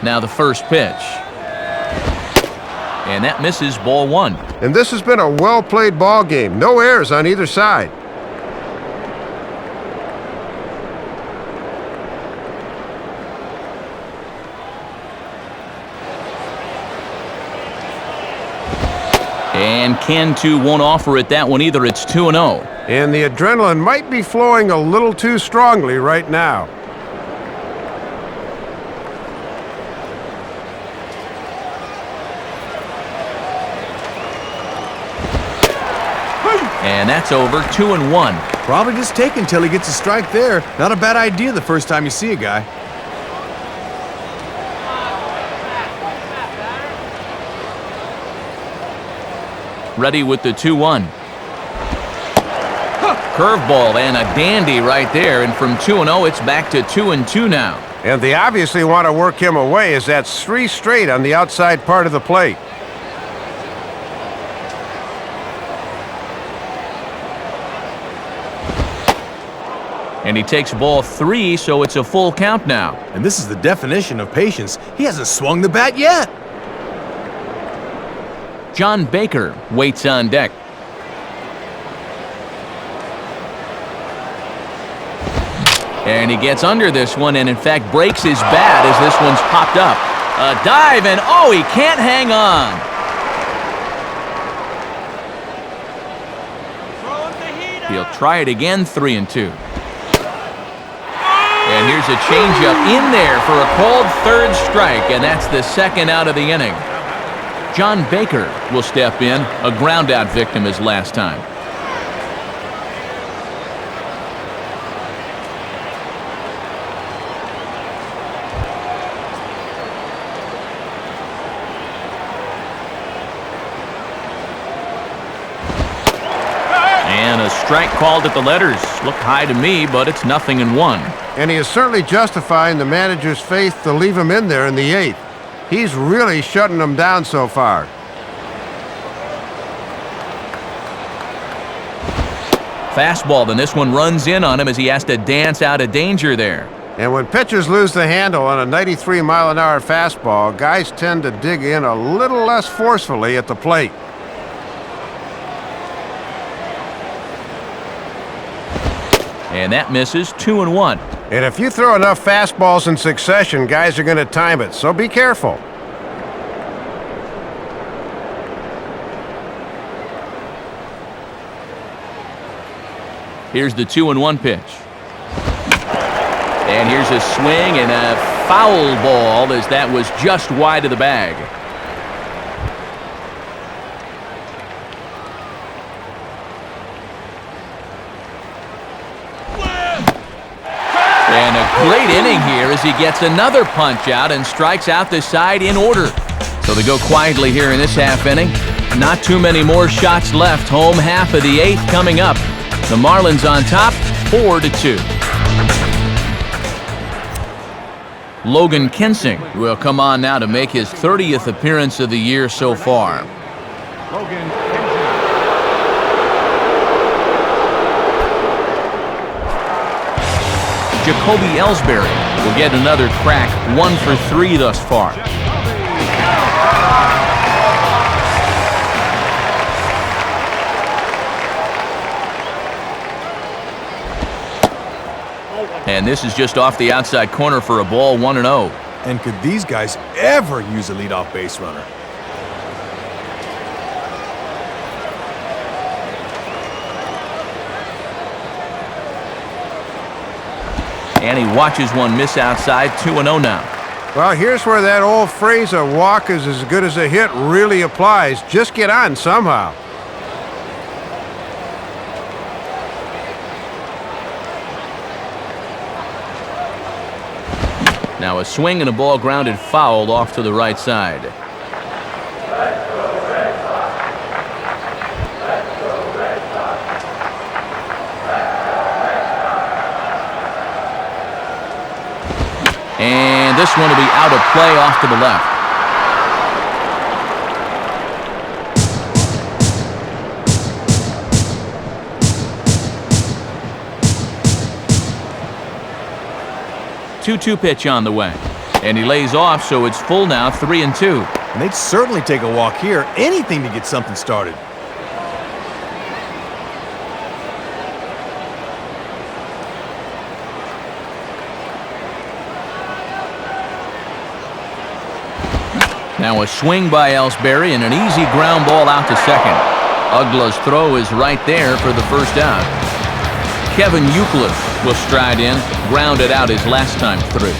Now the first pitch. And that misses, ball 1. And this has been a well-played ball game. No errors on either side. And Cantu won't offer it that one either. It's 2-0. And the adrenaline might be flowing a little too strongly right now. And that's over, 2-1. Probably just take until he gets a strike there. Not a bad idea the first time you see a guy. Ready with the 2-1. Curveball and a dandy right there. And from 2-0, it's back to 2-2 now. And they obviously want to work him away, as that's 3 straight on the outside part of the plate. And he takes ball 3, so it's a full count now. And this is the definition of patience. He hasn't swung the bat yet. John Baker waits on deck. And he gets under this one and in fact breaks his bat as this one's popped up. A dive and oh, he can't hang on. He'll try it again, 3-2. And here's a changeup in there for a called third strike, and that's the second out of the inning. John Baker will step in, a ground-out victim his last time. And a strike called at the letters. Looked high to me, but it's 0-1. And he is certainly justifying the manager's faith to leave him in there in the 8th. He's really shutting them down so far. Fastball, then this one runs in on him as he has to dance out of danger there. And when pitchers lose the handle on a 93-mile-an-hour fastball, guys tend to dig in a little less forcefully at the plate. And that misses, 2-1. And if you throw enough fastballs in succession, guys are going to time it, so be careful. Here's the 2-1 pitch. And here's a swing and a foul ball as that was just wide of the bag. And a great inning here as he gets another punch out and strikes out the side in order. So they go quietly here in this half inning. Not too many more shots left. Home half of the 8th coming up. The Marlins on top, 4-2. Logan Kensing will come on now to make his 30th appearance of the year so far. Logan. Jacoby Ellsbury will get another crack, 1 for 3 thus far. And this is just off the outside corner for a ball, 1-0. And could these guys ever use a leadoff base runner? And he watches one miss outside, 2-0 now. Well, here's where that old phrase, a walk is as good as a hit, really applies. Just get on somehow. Now a swing and a ball grounded foul off to the right side. And this one will be out of play off to the left. Two-two pitch on the way. And he lays off, so it's full now, 3-2. And they'd certainly take a walk here. Anything to get something started. Now a swing by Ellsbury and an easy ground ball out to second. Uggla's throw is right there for the first out. Kevin Euclid will stride in, grounded out his last time through.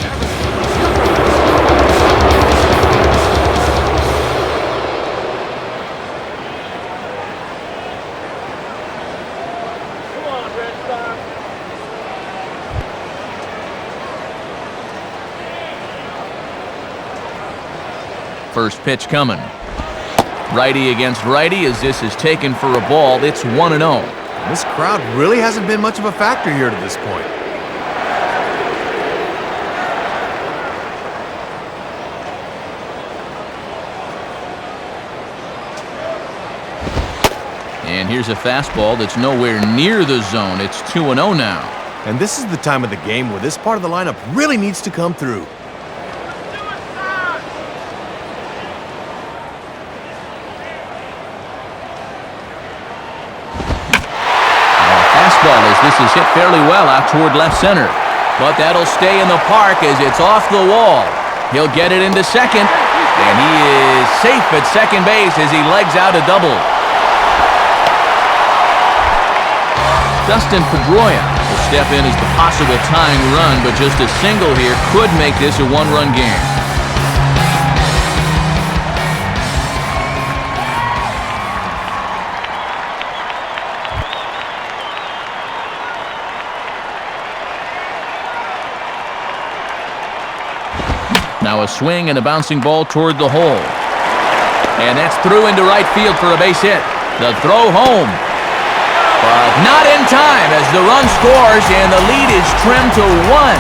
Come on, Red Sox. First pitch coming. Righty against righty as this is taken for a ball. It's 1-0. This crowd really hasn't been much of a factor here to this point. And here's a fastball that's nowhere near the zone. It's 2-0 now. And this is the time of the game where this part of the lineup really needs to come through. Fastball as this is hit fairly well out toward left center. But that'll stay in the park as it's off the wall. He'll get it into second. And he is safe at second base as he legs out a double. Dustin Pedroia will step in as the possible tying run, but just a single here could make this a one-run game. Now a swing and a bouncing ball toward the hole. And that's through into right field for a base hit. The throw home. But not in time as the run scores and the lead is trimmed to 1.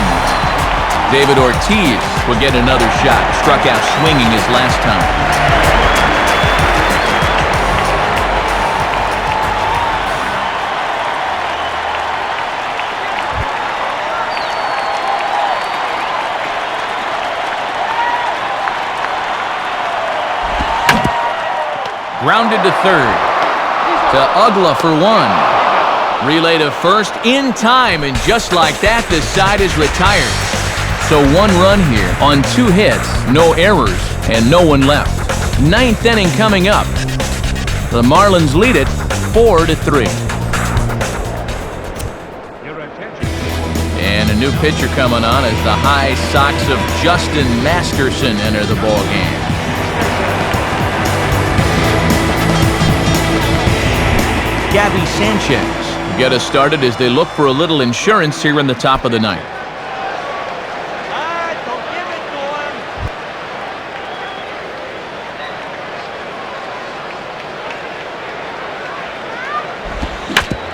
David Ortiz will get another shot. Struck out swinging his last time. Grounded to third. To Uggla for 1. Relay to first in time, and just like that, the side is retired. So 1 run here on 2 hits, no errors, and no one left. 9th inning coming up. The Marlins lead it 4-3. Your attention. And a new pitcher coming on as the high socks of Justin Masterson enter the ball game. Gabby Sanchez get us started as they look for a little insurance here in the top of the ninth. Don't give it to him.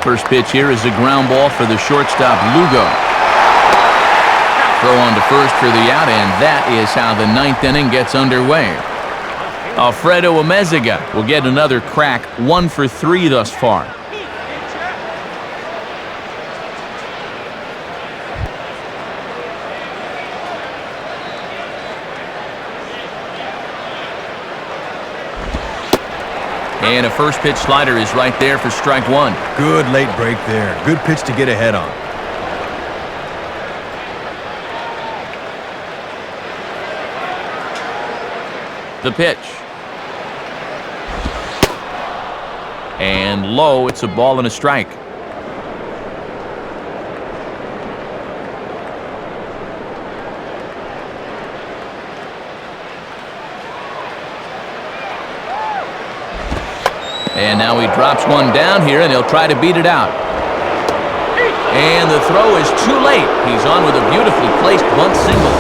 First pitch here is a ground ball for the shortstop, Lugo. Throw on to first for the out, and that is how the 9th inning gets underway. Alfredo Amezaga will get another crack, 1 for 3 thus far. And a first pitch slider is right there for strike 1. Good late break there. Good pitch to get ahead on. The pitch. And low, it's a ball and a strike. And now he drops one down here, and he'll try to beat it out. And the throw is too late. He's on with a beautifully placed bunt single.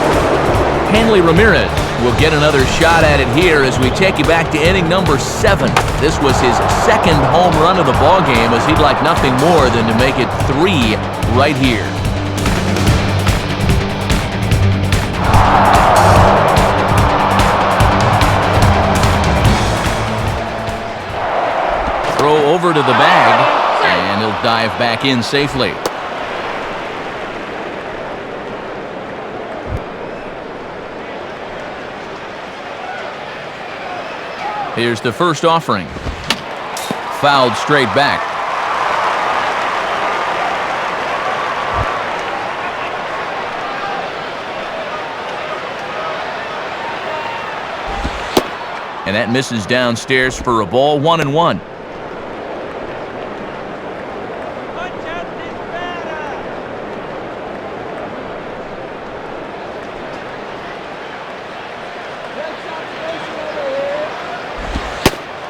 Hanley Ramirez will get another shot at it here as we take you back to inning number 7. This was his second home run of the ballgame, as he'd like nothing more than to make it 3 right here. Throw over to the bag, and he'll dive back in safely. Here's the first offering. Fouled straight back. And that misses downstairs for a ball, 1-1.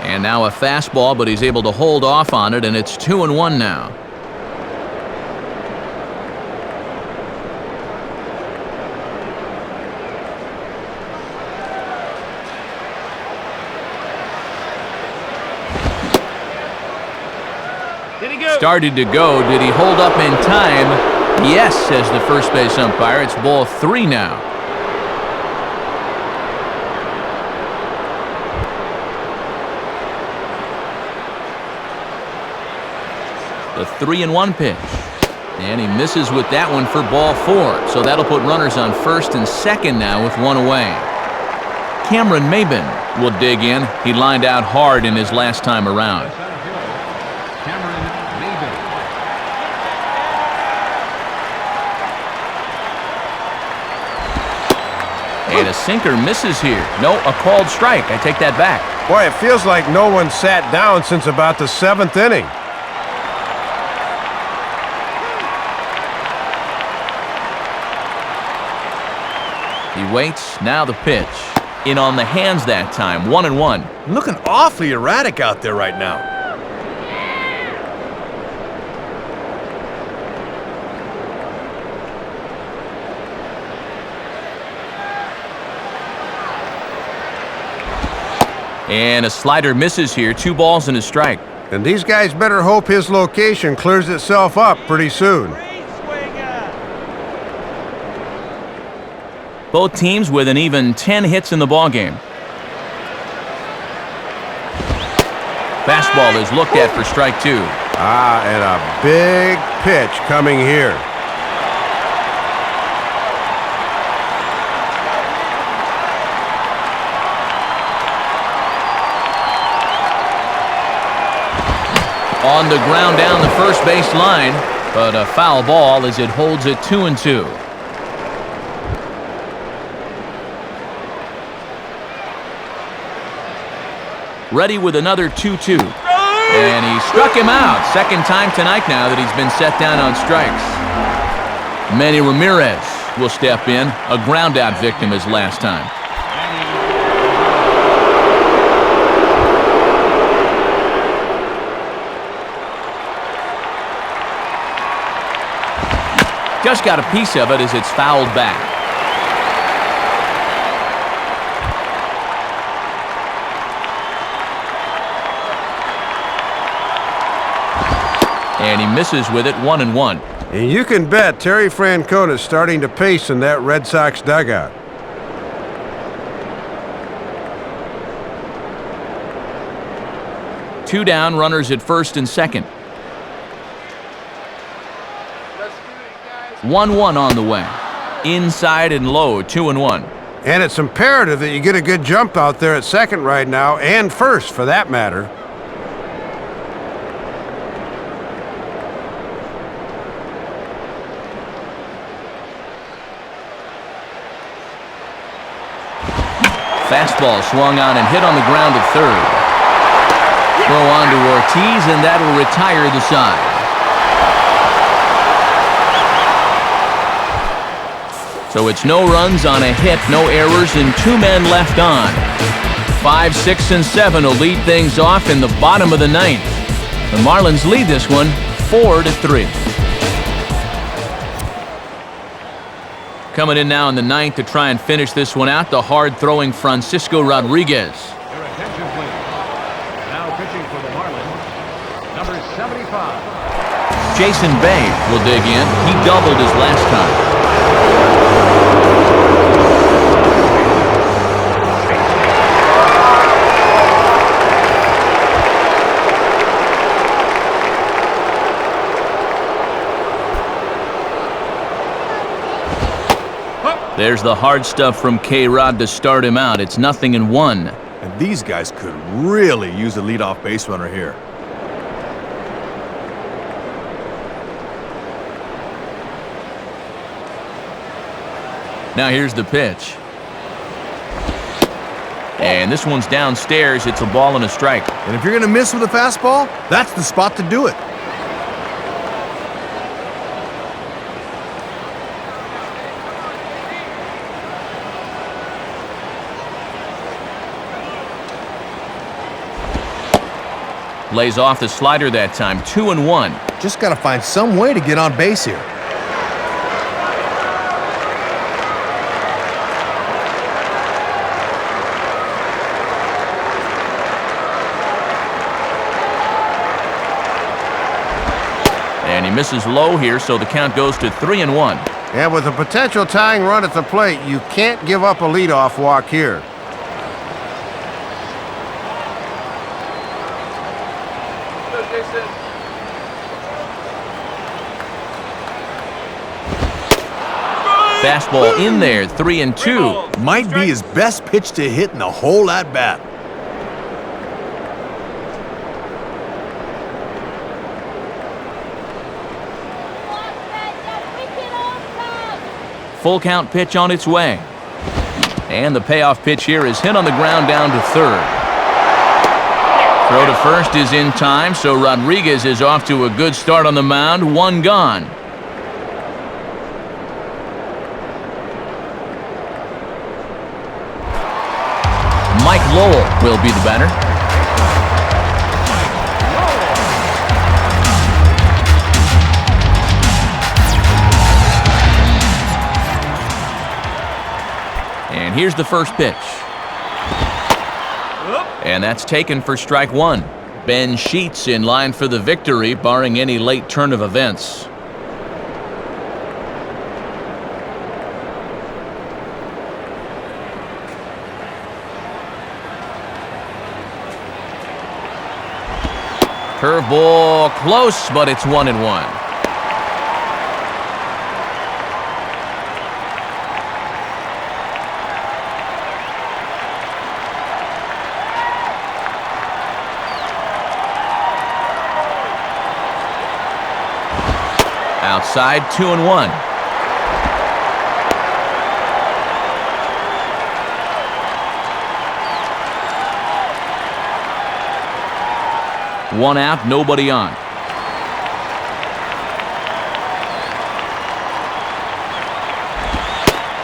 And now a fastball, but he's able to hold off on it, and it's 2-1 now. Did he go? Started to go. Did he hold up in time? Yes, says the first base umpire. It's ball 3 now. The 3-1 pitch. And he misses with that one for ball 4. So that'll put runners on first and second now with 1 away. Cameron Maben will dig in. He lined out hard in his last time around. Cameron Maben. And a sinker misses here. No, a called strike. I take that back. Boy, it feels like no one sat down since about the 7th inning. He waits. Now the pitch. In on the hands that time. 1-1. Looking awfully erratic out there right now. And a slider misses here. 2 balls and a strike. And these guys better hope his location clears itself up pretty soon. Both teams with an even 10 hits in the ballgame. Fastball is looked at for strike 2. And a big pitch coming here. On the ground down the first base line, but a foul ball as it holds it 2-2. Ready with another 2-2. And he struck him out. Second time tonight now that he's been set down on strikes. Manny Ramirez will step in. A ground out victim his last time. Just got a piece of it as it's fouled back. And he misses with it, 1-1. And you can bet Terry Francona's starting to pace in that Red Sox dugout. Two down, runners at first and second. 1-1 on the way. Inside and low, 2-1. And it's imperative that you get a good jump out there at second right now, and first for that matter. fastball swung on and hit on the ground at third. Throw on to Ortiz, and that will retire the side. So it's no runs on a hit, no errors, and 2 men left on. 5, 6, and 7 will lead things off in the bottom of the 9th. The Marlins lead this one 4-3. Coming in now in the 9th to try and finish this one out, the hard-throwing Francisco Rodriguez. Your attention, please. Now pitching for the Marlins, number 75. Jason Bay will dig in. He doubled his last time. There's the hard stuff from K-Rod to start him out. It's 0-1. And these guys could really use a leadoff base runner here. Now here's the pitch. And this one's downstairs. It's a ball and a strike. And if you're going to miss with a fastball, that's the spot to do it. Lays off the slider that time. 2-1. Just got to find some way to get on base here. And he misses low here, so the count goes to 3-1. And with a potential tying run at the plate, you can't give up a leadoff walk here. Fastball in there, 3-2. Might be his best pitch to hit in the whole at-bat. Full count pitch on its way. And the payoff pitch here is hit on the ground down to third. Throw to first is in time, so Rodriguez is off to a good start on the mound. 1 gone. Mike Lowell will be the batter. And here's the first pitch. And that's taken for strike 1. Ben Sheets in line for the victory, barring any late turn of events. Curveball close, but it's 1-1. Outside, 2-1. One out, nobody on.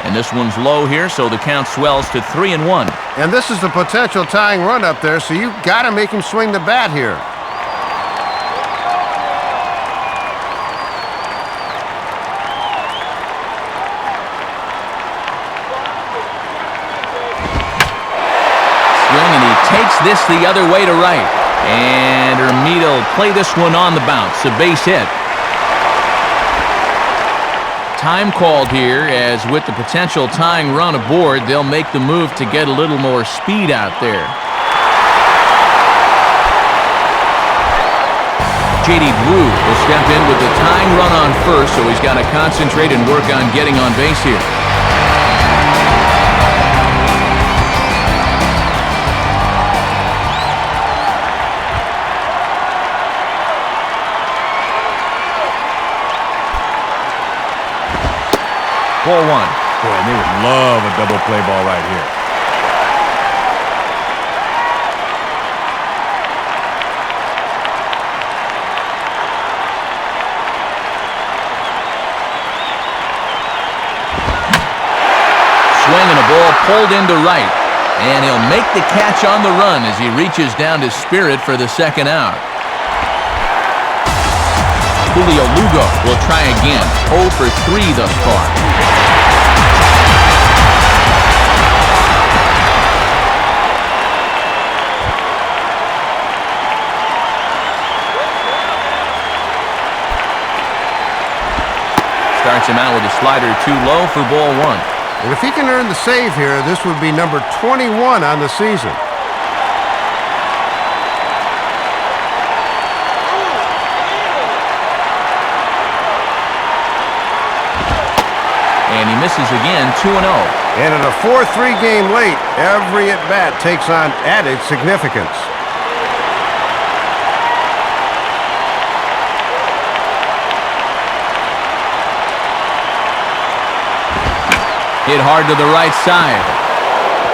And this one's low here, so the count swells to 3-1. And this is the potential tying run up there, so you've got to make him swing the bat here. Swing, and he takes this the other way to right. And Hermida will play this one on the bounce, a base hit. Time called here, as with the potential tying run aboard, they'll make the move to get a little more speed out there. J.D. Drew will step in with the tying run on first, so he's got to concentrate and work on getting on base here. Ball 1. Boy, and they would love a double play ball right here. pulled into right. And he'll make the catch on the run as he reaches down to Spirit for the second out. Julio Lugo will try again. 0 for 3 thus far. Starts him out with a slider too low for ball 1. And if he can earn the save here, this would be number 21 on the season. And he misses again, 2-0. And in a 4-3 game late, every at-bat takes on added significance. Hit hard to the right side,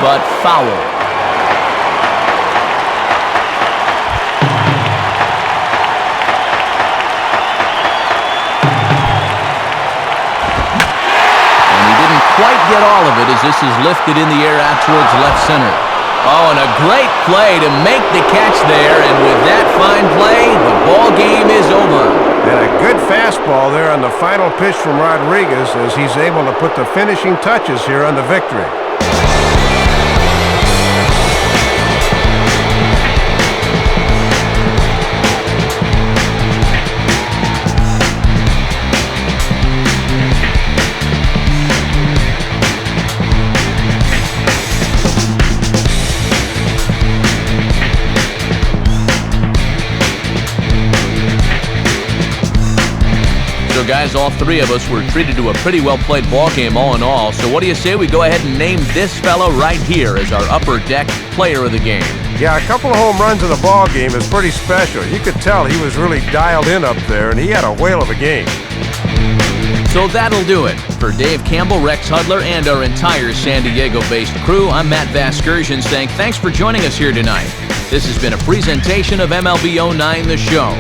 but foul. And he didn't quite get all of it as this is lifted in the air out towards left center. Oh, and a great play to make the catch there, and with that fine play, the ball game is over. And a good fastball there on the final pitch from Rodriguez as he's able to put the finishing touches here on the victory. So guys, all three of us were treated to a pretty well-played ball game all in all. So what do you say we go ahead and name this fella right here as our upper deck player of the game? Yeah, a couple of home runs in the ball game is pretty special. You could tell he was really dialed in up there, and he had a whale of a game. So that'll do it. For Dave Campbell, Rex Hudler, and our entire San Diego-based crew, I'm Matt Vasgersian saying thanks for joining us here tonight. This has been a presentation of MLB 09 The Show.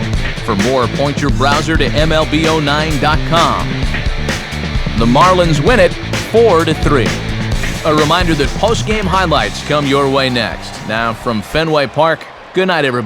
For more, point your browser to MLB09.com. The Marlins win it 4-3. A reminder that post-game highlights come your way next. Now from Fenway Park, good night, everybody.